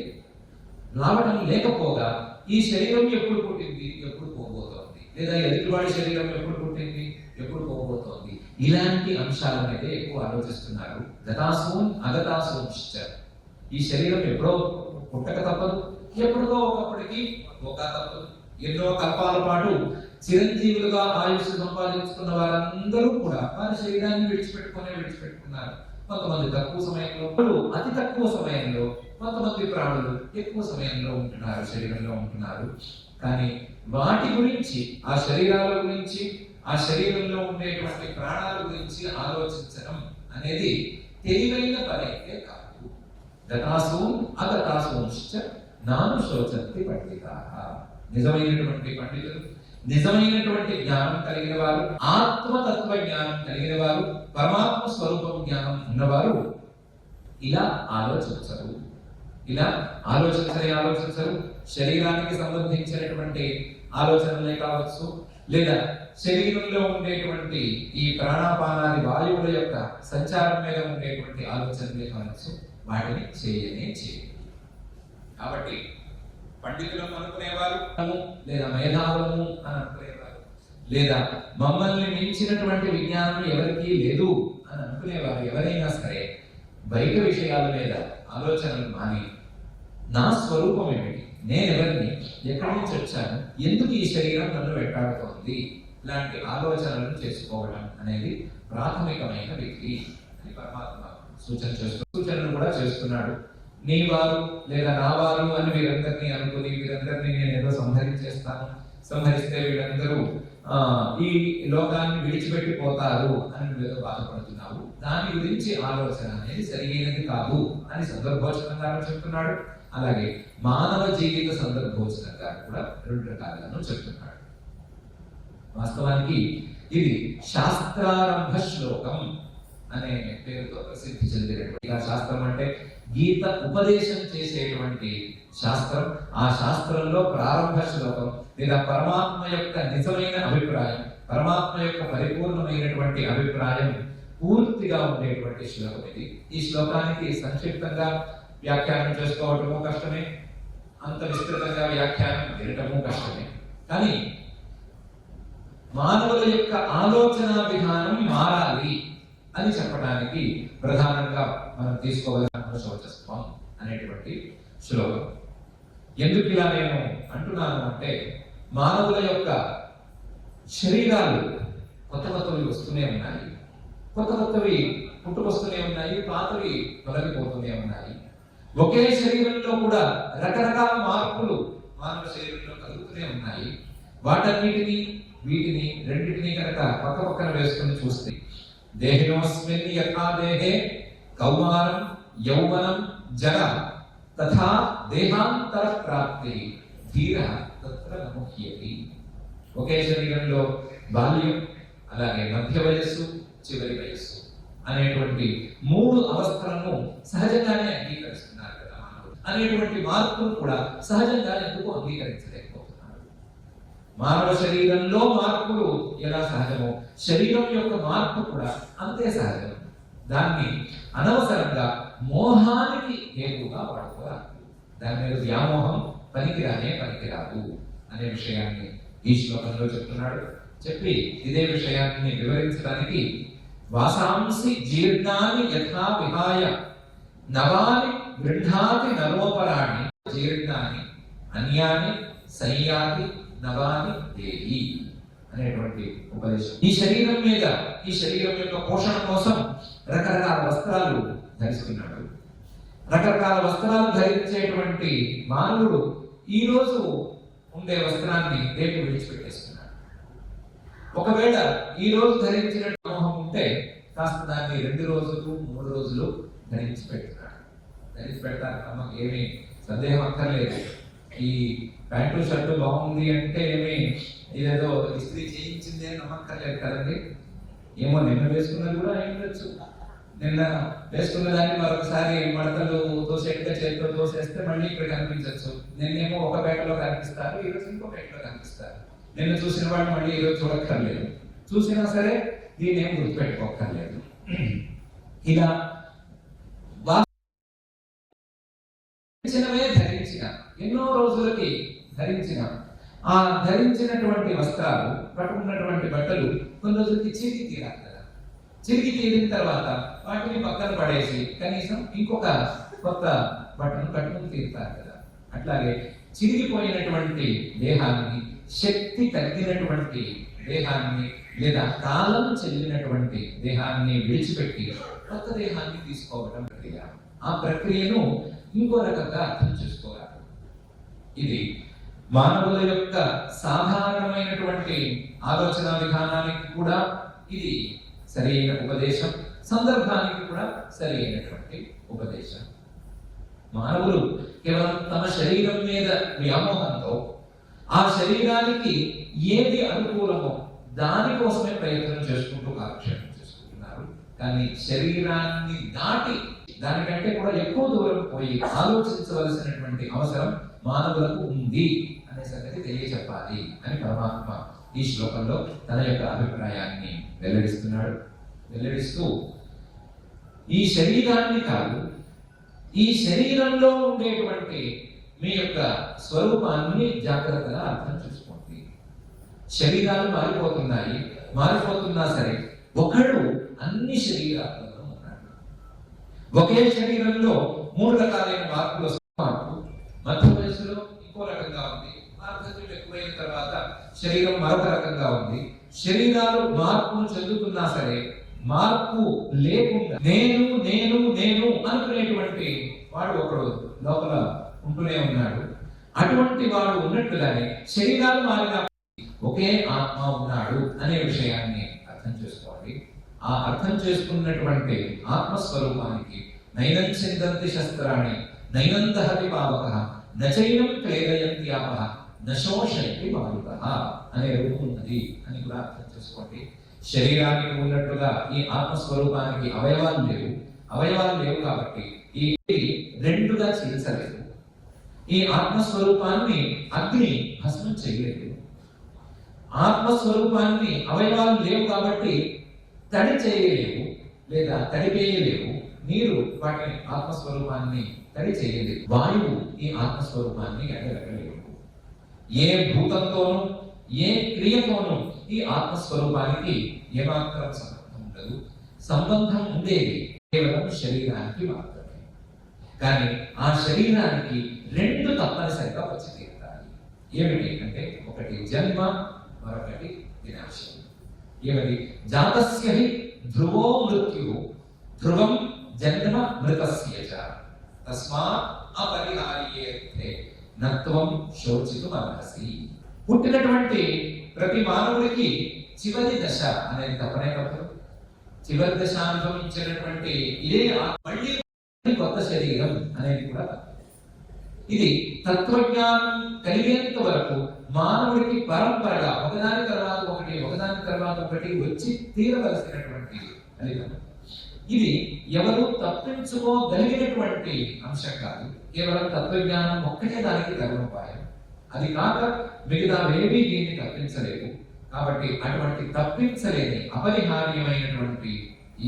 రావటం లేకపోగా ఈ శరీరం ఎప్పుడు పుట్టింది, ఎప్పుడు పోబోతోంది, లేదా ఎదుటివాడి శరీరం ఎప్పుడు పుట్టింది, ఎప్పుడు పోబోతోంది, ఇలాంటి అంశాల మీద ఎక్కువ ఆలోచిస్తున్నారు. గతాసూన్ అగతాసూన్శ్చ. ఈ శరీరం ఎప్పుడో పుట్టక తప్పదు, ఎప్పుడో ఒకప్పటికి ఒక తప్పదు. ఎన్నో కల్పాల పాటు చిరంజీవులుగా ఆయుష్ సంపాదించుకున్న వారందరూ కూడా వారి శరీరాన్ని విడిచిపెట్టుకున్నారు. కొంతమంది తక్కువ సమయంలో, అతి తక్కువ సమయంలో, కొంతమంది ప్రాణులు ఎక్కువ సమయంలో ఉంటున్నారు, శరీరంలో ఉంటున్నారు. కానీ వాటి గురించి, ఆ శరీరాల గురించి, ఆ శరీరంలో ఉండేటువంటి ప్రాణాల గురించి ఆలోచించడం అనేది తెలివైన పని అయితే కాదు. గతాసు అగతాసుంశ్చ నాను శోచంతి పండితాః. నిజమైనటువంటి పండితులు, నిజమైనటువంటి జ్ఞానం కలిగిన వారు, ఆత్మతత్వ జ్ఞానం కలిగిన వారు, పరమాత్మ స్వరూపం జ్ఞానం ఉన్నవారు ఇలా ఆలోచించరు. ఇలా ఆలోచించరు. శరీరానికి సంబంధించినటువంటి ఆలోచనలే కావచ్చు, లేదా శరీరంలో ఉండేటువంటి ఈ ప్రాణాపానాది వాయువుల యొక్క సంచారం మీద ఉండేటువంటి ఆలోచనలే కావచ్చు, వాటిని చేయరు. కాబట్టి పండితులను అనుకునేవారు, లేదా మేధావులను అని అనుకునేవారు, లేదా మమ్మల్ని మించినటువంటి విజ్ఞానం ఎవరికీ లేదు అని అనుకునేవారు ఎవరైనా సరే బయట విషయాల మీద ఆలోచనలు మాని నా స్వరూపం ఏమిటి, నేను ఎవరిని, ఎక్కడి నుంచి వచ్చాను, ఎందుకు ఈ శరీరం నన్ను వెంటాడుతోంది, ఇలాంటి ఆలోచనలను చేసుకోవడం అనేది ప్రాథమికమైన విధి అని పరమాత్మ సూచనలు కూడా చేస్తున్నాడు. నీ వారు లేదా నా వారు అని వీరందరినీ అనుకుని వీరందరినీ నేను ఏదో సంహరిస్తే వీళ్ళందరూ ఈ లోకాన్ని విడిచిపెట్టిపోతారు అని ఏదో బాధపడుతున్నావు, దాని గురించి ఆలోచన అనేది సరైనది కాదు అని సందర్భోచనంగా చెప్తున్నాడు. అలాగే మానవ జీవిత సందర్భోచనంగా కూడా 2 రకాలను చెప్తున్నాడు. వాస్తవానికి ఇది శాస్త్రారంభ శ్లోకం అనే పేరుతో ప్రసిద్ధి చెందినటువంటి శాస్త్రం. అంటే గీత ఉపదేశం చేసేటువంటి శాస్త్రం. ఆ శాస్త్రంలో ప్రారంభ శ్లోకం లేదా పరమాత్మ యొక్క నిజమైన అభిప్రాయం, పరమాత్మ యొక్క పరిపూర్ణమైనటువంటి అభిప్రాయం పూర్తిగా ఉండేటువంటి శ్లోకం ఇది. ఈ శ్లోకానికి సంక్షిప్తంగా వ్యాఖ్యానం చేసుకోవటము కష్టమే, అంత విస్తృతంగా వ్యాఖ్యానం వినటము కష్టమే. కానీ మానవుల యొక్క ఆలోచన విధానం మారాలి అని చెప్పడానికి ప్రధానంగా మనం తీసుకోవాల్సిన శౌచస్వం అనేటువంటి శ్లోకం. ఎందుకు ఇలా నేను అంటున్నాను అంటే, మానవుల యొక్క శరీరాలు కొత్తవి వస్తూనే ఉన్నాయి, కొత్తవి పుట్టుకొస్తూనే ఉన్నాయి, పాతవి తొలగిపోతూనే ఉన్నాయి. ఒకే శరీరంలో కూడా రకరకాల మార్పులు మానవ శరీరంలో కలుగుతూనే ఉన్నాయి. వీటిని రెండింటినీ కనుక పక్కన వేసుకుని చూస్తే, దేహినోస్మిన్ యథా దేహే కౌమారం యౌవనం జర తథా దేహాంతర ప్రాప్తి ధీర తత్ర నముహ్యతి. ఒకే శరీరంలో బాల్యం, అలాగే మధ్య వయస్సు, చివరి వయస్సు అనేటువంటి 3 అవస్థలను సహజంగానే అంగీకరిస్తున్నారు కదా మానవుడు. అనేటువంటి మార్పును కూడా సహజంగా ఎందుకు అంగీకరించలేకపోతున్నారు? మానవ శరీరంలో మార్పులు ఎలా సహజమో, శరీరం యొక్క మార్పు కూడా అంతే సహజం. దాన్ని అనవసరంగా మోహానికి హేతువుగా వాడుకోరాదు. దాని మీద వ్యామోహం పనికిరాదు అనే విషయాన్ని ఈ శ్లోకంలో చెప్తున్నాడు. చెప్పి ఇదే విషయాన్ని వివరించడానికి, వాసాంసి జీర్ణాని యథా విహాయ నవాని గృహాతి నరోపరాణి జీర్ణాని అన్యాని సంయాతి నవాని దేహి అనేటువంటి ఉపదేశం. ఈ శరీరం యొక్క పోషణ కోసం రకరకాల వస్త్రాలు ధరిస్తున్నాడు. రకరకాల వస్త్రాలు ధరించేటువంటి మానవుడు ఈ రోజు ఉండే వస్త్రాన్ని రేపు విడిచిపెట్టేస్తున్నాడు. ఒకవేళ ఈ రోజు ధరించిన మోహం ఉంటే కాస్త దాన్ని 2 రోజులు 3 రోజులు ధరించి పెడతారు. అమ్మకి ఏమీ సందేహం అక్కర్లేదు. ఈ ప్యాంటు షర్టు బాగుంది అంటే ఏమి ఇదేదో ఇస్త్రీ చేయించింది అని నమ్మక్కర్లేదు కదండి. ఏమో నిన్న వేసుకున్నది కూడా అయ్యుండొచ్చు. నిన్న వేసుకున్న దాన్ని మరొకసారి మడతలు తోసేట్టుగా చేతితో తోసేస్తే మళ్ళీ ఇక్కడ కనిపించవచ్చు. నిన్నేమో ఒక పేటలో కనిపిస్తారు, ఈరోజు ఇంకో పేటలో కనిపిస్తారు. నిన్న చూసిన వాళ్ళు మళ్ళీ ఈరోజు చూడక్కర్లేదు. చూసినా సరే దీన్ని ఏం గుర్తుపెట్టుకోక్కర్లేదు. ఇలా ధరించిన ఎన్నో రోజులకి ఆ ధరించినటువంటి వస్త్రాలు, కట్టుకున్నటువంటి బట్టలు కొన్ని రోజులకి చిరిగి తీరాలి కదా. చిరిగి తీరిన తర్వాత వాటిని పక్కన పడేసి కనీసం ఇంకొక కొత్త బట్టను కట్టుకుని తీరుతారు కదా. అట్లాగే చిరిగిపోయినటువంటి దేహాన్ని, శక్తి తగ్గినటువంటి దేహాన్ని లేదా కాలం చెల్లినటువంటి దేహాన్ని విడిచిపెట్టి కొత్త దేహాన్ని తీసుకోవడం ప్రక్రియ. ఆ ప్రక్రియను ఇంకో రకంగా అర్థం చేసుకోవాలి. ఇది మానవుల యొక్క సాధారణమైనటువంటి ఆలోచన విధానానికి కూడా ఇది సరైన ఉపదేశం, సందర్భానికి కూడా సరైనటువంటి ఉపదేశం. మానవులు కేవలం తమ శరీరం మీద వ్యామోహంతో ఆ శరీరానికి ఏది అనుకూలమో దానికోసమే ప్రయత్నం చేసుకుంటూ కాలక్షేపం చేసుకుంటున్నారు. కానీ శరీరాన్ని దాటి దానికంటే కూడా ఎక్కువ దూరం పోయి ఆలోచించవలసినటువంటి అవసరం మానవులకు ఉంది అనే సంగతి తెలియచెప్పాలి అని పరమాత్మ ఈ శ్లోకంలో తన యొక్క అభిప్రాయాన్ని వెల్లడిస్తూ ఈ శరీరాన్ని కాదు, ఈ శరీరంలో ఉండేటువంటి మీ యొక్క స్వరూపాన్ని జాగ్రత్తగా అర్థం చేసుకోండి. శరీరాలు మారిపోతున్నా సరే ఒకడు అన్ని శరీరాలలో ఉన్నాడు. ఒకే శరీరంలో 3 రకాలైన మార్పులు వస్తున్నాయి. మధ్య వయసులో ఇంకో రకంగా ఉంది, వార్ధక్యం ఎక్కువైన తర్వాత శరీరం మరొక రకంగా ఉంది. శరీరాలు మార్పును చెందుతున్నా సరే మార్పు లేకుండా నేను నేను నేను అనుకునేటువంటి వాడు ఒకడు లోపల ఉంటూనే ఉన్నాడు. అటువంటి వాడు ఉన్నట్టుగానే శరీరాలు మారిన ఒకే ఆత్మ ఉన్నాడు అనే విషయాన్ని అర్థం చేసుకోవాలి. ఆ అర్థం చేసుకున్నటువంటి ఆత్మస్వరూపానికి నైనం చిందంతి శస్త్రాన్ని నైనం దహతి పావకః నచైనం క్లేదయంతి ఆపః నశోషయతి మారుతః అనే రూపం ఉన్నది అని కూడా అర్థం చేసుకోండి. శరీరానికి ఉన్నట్టుగా ఈ ఆత్మస్వరూపానికి అవయవాలు లేవు కాబట్టి ఈ రెండుగా చీల్చలేదు. ఈ ఆత్మస్వరూపాన్ని అగ్ని భస్మం చేయలేదు. ఆత్మస్వరూపాన్ని అవయవాలు లేవు కాబట్టి తడి చేయలేవు లేదా తడిపేయలేవు. నీరు వాటిని ఆత్మస్వరూపాన్ని తడి చేయలేదు. వాయువు ఈ ఆత్మస్వరూపాన్ని ఎండగట్టలేవు. ఏ భూతంతోనూ ఏ క్రియతోనూ ఈ ఆత్మస్వరూపానికి ఏమాత్రం సంబంధం ఉండదు. సంబంధం ఉండేది కేవలం శరీరానికి మాత్రమే. కానీ ఆ శరీరానికి 2 తప్పనిసరిగా వచ్చి తీరుతాయి. ఏమిటి అంటే, ఒకటి జన్మ, మరొకటి వినాశం. ఏమిటి? జాతస్య హి ధ్రువో మృత్యు ధ్రువం జన్మ మృతస్య చ తస్మాత్ అపరిహార్యేర్థే నత్వం శోచితుం అర్హసి. పుట్టినటువంటి ప్రతి మానవుడికి చివరి దశ అనేది తప్పనే తప్పదు. చివరి దశ అనుభవించినటువంటి ఇదే మళ్ళీ కొత్త శరీరం అనేది కూడా ఇది తత్వజ్ఞానం కలిగేంత వరకు మానవుడికి పరంపరగా ఒకదాని తర్వాత ఒకటి వచ్చి తీరవలసినటువంటి ఫలితం. ఇది ఎవరు తప్పించుకోగలిగినటువంటి అంశం కాదు. కేవలం తత్వజ్ఞానం ఒక్కటే దానికి ధర్మోపాయం. అది కాక మిగతావేమీ దీన్ని తప్పించలేవు. కాబట్టి అటువంటి తప్పించలేని అపరిహార్యమైనటువంటి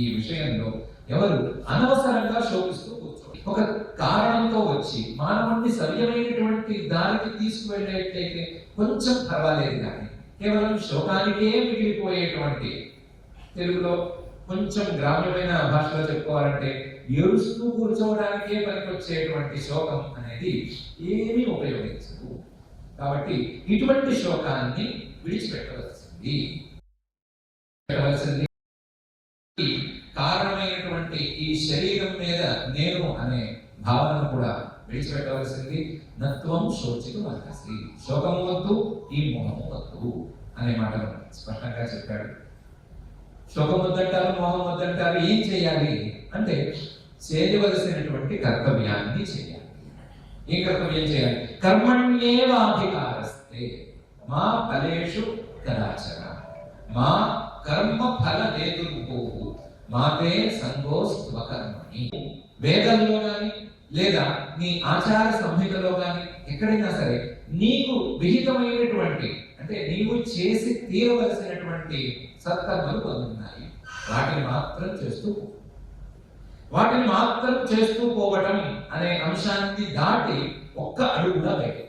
ఈ విషయంలో ఎవరు అనవసరంగా శోకిస్తూ కూర్చోండి. ఒక కారణంతో వచ్చి మానవుడిని సవ్యమైనటువంటి దారికి తీసుకువెళ్ళేట్లయితే కొంచెం పర్వాలేదు. కానీ కేవలం శోకానికే మిగిలిపోయేటువంటి, తెలుగులో కొంచెం గ్రామ్యమైన భాషలో చెప్పుకోవాలంటే ఏడుస్తూ కూర్చోవడానికే పనికొచ్చేటువంటి శోకం అనేది ఏమీ ఉపయోగించదు. కాబట్టి ఇటువంటి శోకాన్ని విడిచిపెట్టవలసింది. కారణమైనటువంటి ఈ శరీరం మీద నేను అనే భావన కూడా విడిచిపెట్టవలసింది. నత్వం శోచితుం అర్హసి. శోకము వద్దు, ఈ మోహము వద్దు అనే మాటలు స్పష్టంగా చెప్పాడు. శోకం వద్దంటారు, మోహం వద్దంటారు. ఏం చేయాలి అంటే చేయవలసినటువంటి కర్తవ్యాన్ని చేయాలి. ఏ కర్తవ్యం చేయాలి? కర్మణ్యేవాధికారస్తే మా ఫలేషు కదాచన మా కర్మ ఫల హేతుర్భూః మాతే సంగోస్త్వకర్మణి. వేదంలో కానీ లేదా నీ ఆచార సంహితలో కానీ ఎక్కడైనా సరే నీకు విహితమైనటువంటి, అంటే నీవు చేసి తీరవలసినటువంటి సత్కర్మలు కొన్ని ఉన్నాయి. వాటిని మాత్రం చేస్తూ పోవటం అనే అంశాన్ని దాటి ఒక్క అడుగుగా బయటకు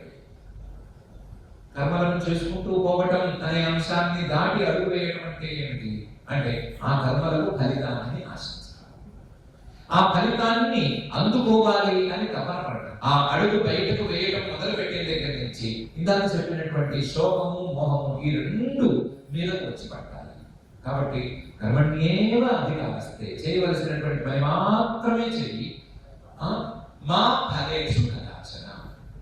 కర్మలను చేసుకుంటూ పోవటం అనే అంశాన్ని దాటి అడుగు వేయటం అంటే ఏమిటి అంటే ఆ కర్మలకు ఫలితాన్ని ఆశించాలి. ఆ ఫలితాన్ని అందుకోవాలి అని తపన పడటం. ఆ అడుగు బయటకు వేయటం మొదలు పెట్టే దగ్గర నుంచి నుంచి ఇందాక చెప్పినటువంటి శోకము మోహము ఈ రెండు మీదకు వచ్చి పట్టాలి. కాబట్టి కర్మణ్యేవ అధికారస్తే, చేయవలసినటువంటి పని మాత్రమే చెయ్యి. మా ఫలేషు కదాచన,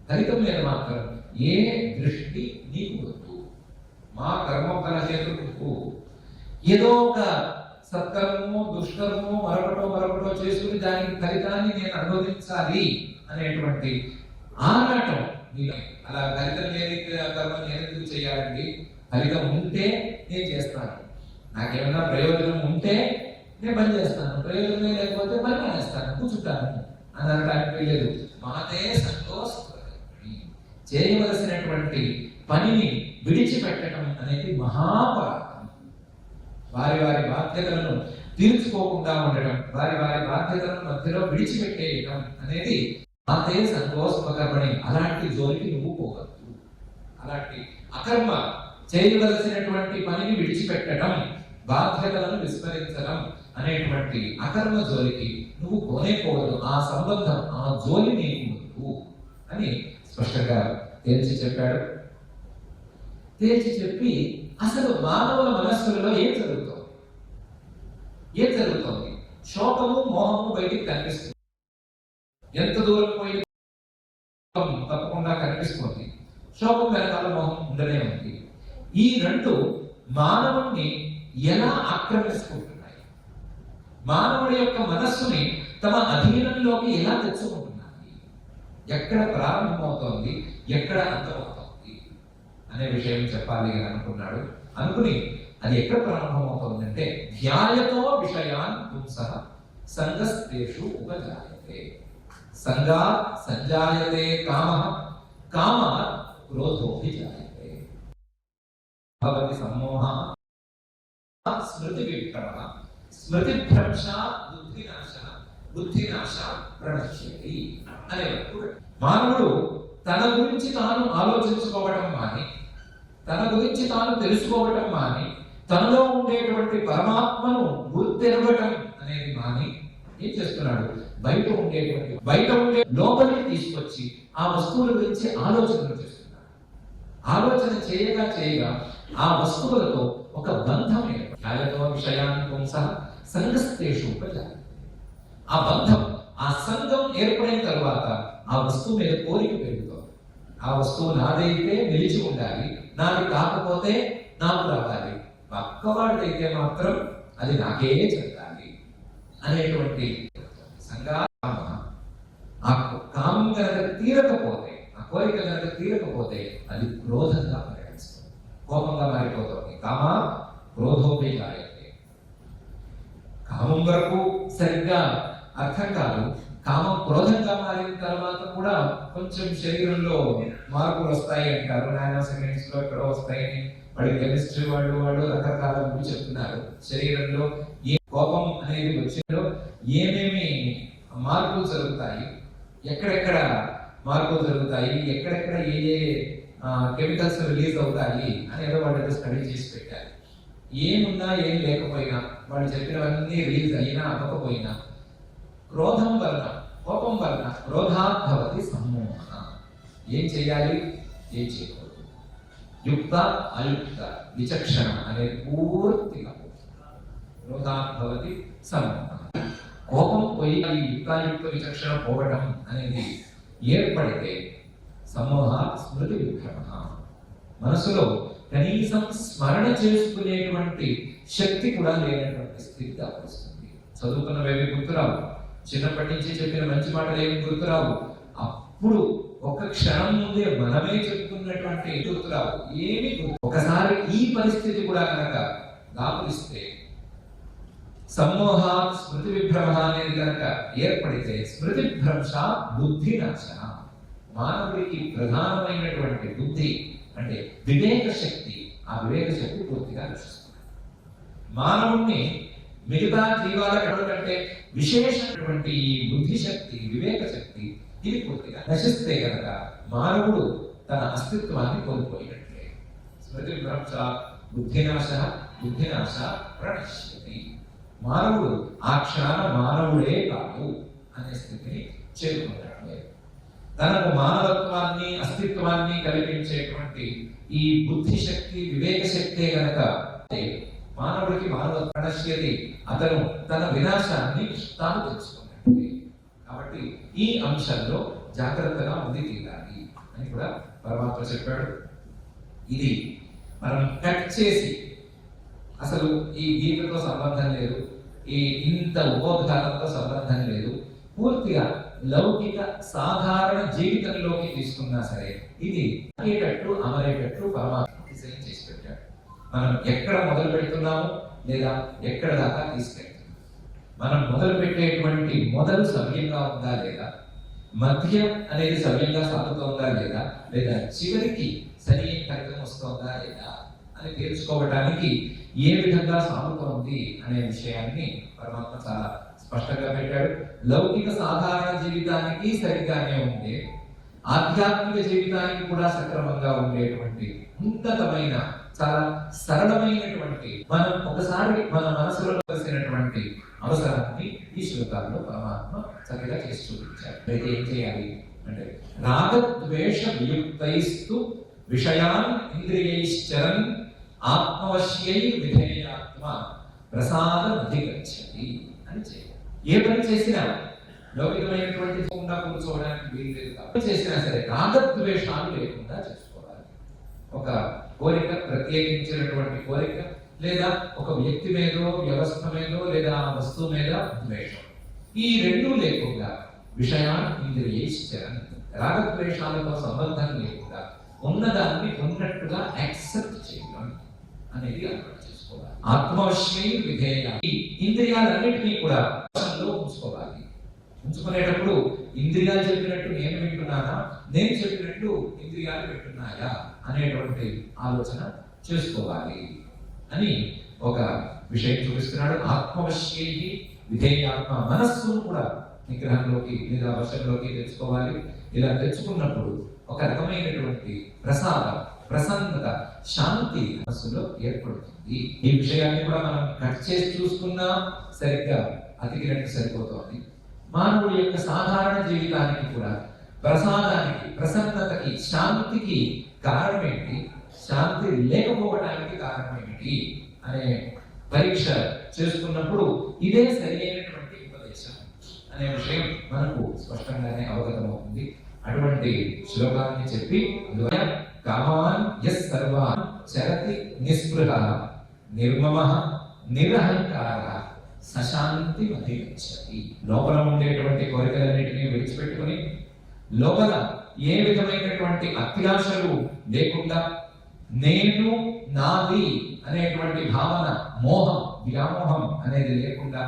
ఫలితం మీద మాత్రం ఏ దృష్టి నీకు వద్దు. మా కర్మఫల హేతుకు ఏదో ఒక సత్కర్మో దుష్కర్మో మరొకటో చేసుకుని దానికి ఫలితాన్ని నేను అనుభవించాలి అనేటువంటి ఆరాటం. అలా ఫలితం లేని కర్మ నేను ఎందుకు చేయాలండి? ఫలితం ఉంటే నేను చేస్తాను, నాకేమైనా ప్రయోజనం ఉంటే నేను పని చేస్తాను, ప్రయోజనమే లేకపోతే పని మానేస్తాను, కూర్చుంటాను అని అనడానికి లేదు. మాతే సంతోష, చేయవలసినటువంటి పనిని విడిచిపెట్టడం అనేది మహాపరాధం. వారి వారి బాధ్యతలను తీర్చుకోకుండా ఉండటం, వారి వారి బాధ్యతలను మధ్యలో విడిచిపెట్టేయటం అనేది మాతే సంతోషకర్మని. అలాంటి జోలికి నువ్వు పోవద్దు. అలాంటి అకర్మ, చేయవలసినటువంటి పనిని విడిచిపెట్టడం, బాధ్యతలను విస్మరించడం అనేటువంటి అకర్మ జోలికి నువ్వు పోనేపోవద్దు. ఆ సంబంధం, ఆ జోలి నీకు వద్దు అని స్పష్టంగా తేల్చి చెప్పాడు. తేల్చి చెప్పి అసలు మానవుల మనస్సులలో ఏం జరుగుతోంది? శోకము మోహము బయటికి కనిపిస్తుంది. ఎంత దూరం పోయి తప్పకుండా కనిపిస్తుంది. శోకం వెనకాల మోహం ఉండనే ఉంది. ఈ రెండు మానవుణ్ణి ఎలా ఆక్రమించుకుంటున్నాయి, మానవుడి యొక్క మనస్సుని తమ అధీనంలోకి ఎలా తెచ్చుకుంటున్నాయి, ఎక్కడ ప్రారంభమవుతోంది, ఎక్కడ అంతమవుతోంది అనే విషయం చెప్పాలి అని అనుకున్నాడు. అనుకుని అది ఎక్కడ ప్రారంభమవుతోందంటే, ధ్యాయతో విషయాన్ పుంసః సంగస్తేషు ఉపజాయతే. సంగా సంజాయతే కామః, కామాత్ క్రోధోభిజాయతే. భవతి సమ్మోహః స్మృతి విభ్రమః, స్మృతి భ్రంశాత్ బుద్ధినాశః, బుద్ధినాశాత్ ప్రణశ్యతి అనే మానవుడు తన గురించి తాను ఆలోచించుకోవడం మాని, తన గురించి తాను తెలుసుకోవటం మాని, తనలో ఉండేటువంటి పరమాత్మను గుర్తెరగటం అనేది మాని ఏం చేస్తున్నాడు? బయట ఉండే లోపలికి తీసుకొచ్చి ఆ వస్తువుల గురించి ఆలోచనలు చేస్తున్నాడు. ఆలోచన చేయగా ఆ వస్తువులతో ఒక బంధం ఏర్పడతో విషయాన్ని పుంసః సంగస్తేషు ఉపజాయతే. ఆ బంధం, ఆ సంఘం ఏర్పడిన తర్వాత ఆ వస్తువు మీద కోరిక పెరుగుతుంది. ఆ వస్తువు నాదైతే నిలిచి ఉండాలి, నాది కాకపోతే నాకు రావాలి, పక్కవాడిదైతే మాత్రం అది నాకే చెందాలి అనేటువంటి ఆ కామం కనుక తీరకపోతే, ఆ కోరిక కనుక తీరకపోతే అది క్రోధంగా పరిగణిస్తుంది, కోపంగా మారిపోతుంది. కామ క్రోధోభిజాయతే. కామం వరకు సరిగ్గా అర్థం కాదు. కామం క్రోధంగా మారిన తర్వాత కూడా కొంచెం శరీరంలో మార్పులు వస్తాయి అంటారు. నానో సెకండ్స్ లో ఎక్కడో వస్తాయని వాడి కెమిస్ట్రీ వాళ్ళు రకరకాల చెప్తున్నారు. శరీరంలో ఏ కోపం అనేది వచ్చిందో ఏమేమి మార్పులు జరుగుతాయి, ఎక్కడెక్కడ మార్పులు జరుగుతాయి, ఎక్కడెక్కడ ఏ కెమికల్స్ రిలీజ్ అవుతాయి అనేది వాళ్ళు స్టడీ చేసి పెట్టారు. ఏమున్నా ఏం లేకపోయినా, వాళ్ళు చెప్పినవన్నీ రిలీజ్ అయినా అవ్వకపోయినా, క్రోధం వలన, కోపం వలన క్రోధాత్ భవతి సమ్మోహః. ఏం చేయాలి, ఏం చేయకూడదు, యుక్త అయుక్త విచక్షణ అనేది పూర్తిగా క్రోధాత్ భవతి సమ్మోహః. కోపం పోయి ఈ యుక్తాయుక్త విచక్షణ పోవడం అనేది ఏర్పడితే సమ్మోహాత్ స్మృతి విభ్రమః. మనసులో కనీసం స్మరణ చేసుకునేటువంటి శక్తి కూడా లేనటువంటి స్థితి వస్తుంది. చదువుకున్నవేవి గుర్తురావు, చిన్నప్పటి నుంచి చెప్పిన మంచి మాటలు ఏమి గుర్తురావు, అప్పుడు ఒక క్షణం ముందే మనమే చెప్పుకున్నటువంటి గుర్తురావు, ఏమి ఒకసారి ఈ పరిస్థితి కూడా కనుక దాపురిస్తే, సమ్మోహాత్ స్మృతి విభ్రమ అనేది కనుక ఏర్పడితే, స్మృతి భ్రంశ బుద్ధి నాశ, మానవుడికి ప్రధానమైనటువంటి బుద్ధి అంటే వివేక శక్తి, ఆ వివేక శక్తి పూర్తిగా నశిస్తుంది. మానవుణ్ణి మిగతా జీవాల కంటే విశేషమైనటువంటి ఈ బుద్ధి శక్తి, వివేక శక్తి ఇది పూర్తిగా నశిస్తే కనుక మానవుడు తన అస్తిత్వాన్ని కోల్పోయినట్లే. స్మృతి భ్రంశ బుద్ధినాశ, బుద్ధినాశ ప్రణశ్యతి. మానవుడు ఆ క్షణాన మానవుడే కాదు అనే స్థితిని చేరుకున్నట్లే. తనకు మానవత్వాన్ని అస్తిత్వాన్ని కల్పించేటువంటి ఈ బుద్ధి శక్తి వివేక శక్తే గనక మానవుడికి మానవత్వనశ్యతి, అతను తన వినాశాన్ని తాను తెలుసుకున్నట్టు. కాబట్టి ఈ అంశంలో జాగ్రత్తగా ఉంది తీరాలి అని కూడా పరమాత్మ చెప్పాడు. ఇది మనం కట్ చేసి, అసలు ఈ గీతతో సంబంధం లేదు, ఈ ఇంత ఉపోద్ఘాతంతో సంబంధం లేదు, పూర్తిగా లౌకిక సాధారణ జీవితంలోకి తీసుకున్నా సరే ఇది అయ్యేటట్టు అమరేటట్టు పరమాత్మ డిజైన్ చేసి పెట్టాడు. మనం ఎక్కడ మొదలు పెడుతున్నాము లేదా ఎక్కడ దాకా తీసుకెళ్తున్నాం, మనం మొదలు పెట్టేటువంటి మొదలు సవ్యంగా ఉందా లేదా, మధ్యం అనేది సవ్యంగా సాగుతోందా లేదా, లేదా చివరికి సరి ఫలితం వస్తుందా లేదా అని తెలుసుకోవడానికి ఏ విధంగా సాగుతోంది అనే విషయాన్ని పరమాత్మ చాలా స్పష్టంగా పెట్టాడు. లౌకిక సాధారణ జీవితానికి సరిగ్గానే ఉండే, ఆధ్యాత్మిక జీవితానికి కూడా సక్రమంగా ఉండేటువంటి ఉన్నతమైన చాలా సరళమైనటువంటి మనం ఒకసారి మన మనసులో కలిసినటువంటి అవసరాన్ని ఈ శ్లోకాల్లో పరమాత్మ చక్కగా చేసి చూపించారు. అయితే ఏం చేయాలి అంటే, రాగద్వేష వియుక్తైస్తు విషయాన్ ఇంద్రియైశ్చరన్ ఆత్మవశ్యై విధేయాత్మ ప్రసాదమధిగచ్చతి అని చేయాలి. ఏ పని చేసినా లౌకికమైనటువంటి లేకుండా కూర్చోవడానికి వీలు లేదు. కాబట్టి చేసినా సరే రాగద్వేషాలు లేకుండా చేసుకోవాలి. ఒక కోరిక, ప్రత్యేకించినటువంటి కోరిక, లేదా ఒక వ్యక్తి మీదో వ్యవస్థ మీదో లేదా వస్తువు మీద ద్వేషం, ఈ రెండూ లేకుండా విషయాన్ని ఇంద్రియైశ్చరన్, రాగద్వేషాలతో సంబంధం లేకుండా ఉన్నదాన్ని ఉన్నట్టుగా యాక్సెప్ట్ చేయడం అనేది అలవాటు చేసుకోవాలి. ఆత్మవశ్యై విధేయ, ఈ ఇంద్రియాలన్నిటినీ కూడా ఉంచుకోవాలి. ఉంచుకునేటప్పుడు ఇంద్రియాలు చెప్పినట్టు నేను వింటున్నానా, నేను చెప్పినట్టు ఇంద్రియాలు వింటున్నాయా అనేటువంటి ఆలోచన చేసుకోవాలి అని ఒక విషయం చూపిస్తున్నాడు. ఆత్మవశ్యై విధేయాత్మ, మనస్సును కూడా నిగ్రహంలోకి లేదా వశంలోకి తెచ్చుకోవాలి. ఇలా తెచ్చుకున్నప్పుడు ఒక రకమైనటువంటి ప్రసాదం, ప్రసన్నత, శాంతి మనస్సులో ఏర్పడుతుంది. ఈ విషయాన్ని కూడా మనం కట్ చేసి చూసుకున్నా సరిగ్గా అతికినట్టు సరిపోతుంది. మానవుడి యొక్క సాధారణ జీవితానికి కూడా ప్రసాదానికి, ప్రసన్నతకి, శాంతికి కారణం ఏంటి, శాంతి లేకపోవడానికి కారణం ఏమిటి అనే పరీక్ష చేసుకున్నప్పుడు ఇదే సరైనటువంటి ఉపదేశం అనే విషయం మనకు స్పష్టంగానే అవగతమవుతుంది. అటువంటి శ్లోకాన్ని చెప్పి, కామాన్ యస్ సర్వాన్ చరతి నిస్పృహ నిర్మమః నిరహంకార సశాంతి అధిగచ్చతి. లోపల ఉండేటువంటి కోరికలన్నిటినీ విడిచిపెట్టుకుని లోపల ఏ విధమైనటువంటి అత్యాశలు లేకుండా, నేను నాది అనేటువంటి భావన, మోహం, వ్యామోహం అనేది లేకుండా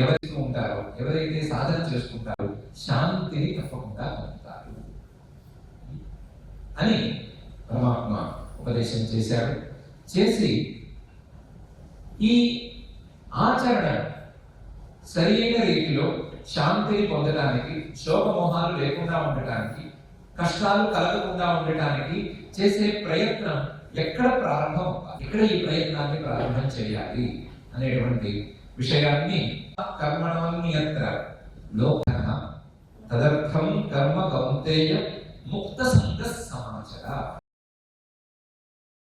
ఎవరైతే ఉంటారో, ఎవరైతే సాధన చేసుకుంటారో శాంతిని తప్పకుండా పొందుతారు అని పరమాత్మ ఉపదేశం చేశాడు. చేసి ఈ ఆచరణ సరైన రీతిలో శాంతిని పొందడానికి, శోకమోహాలు లేకుండా ఉండటానికి, కష్టాలు కలగకుండా ఉండటానికి చేసే ప్రయత్నం ఎక్కడ ప్రారంభం, ఎక్కడ ఈ ప్రయత్నాన్ని ప్రారంభం చేయాలి అనేటువంటి విషయాన్ని కర్మణ్యత్ర లోకః తదర్థం కర్మ కౌంతేయ ముక్త సంగ సమాచర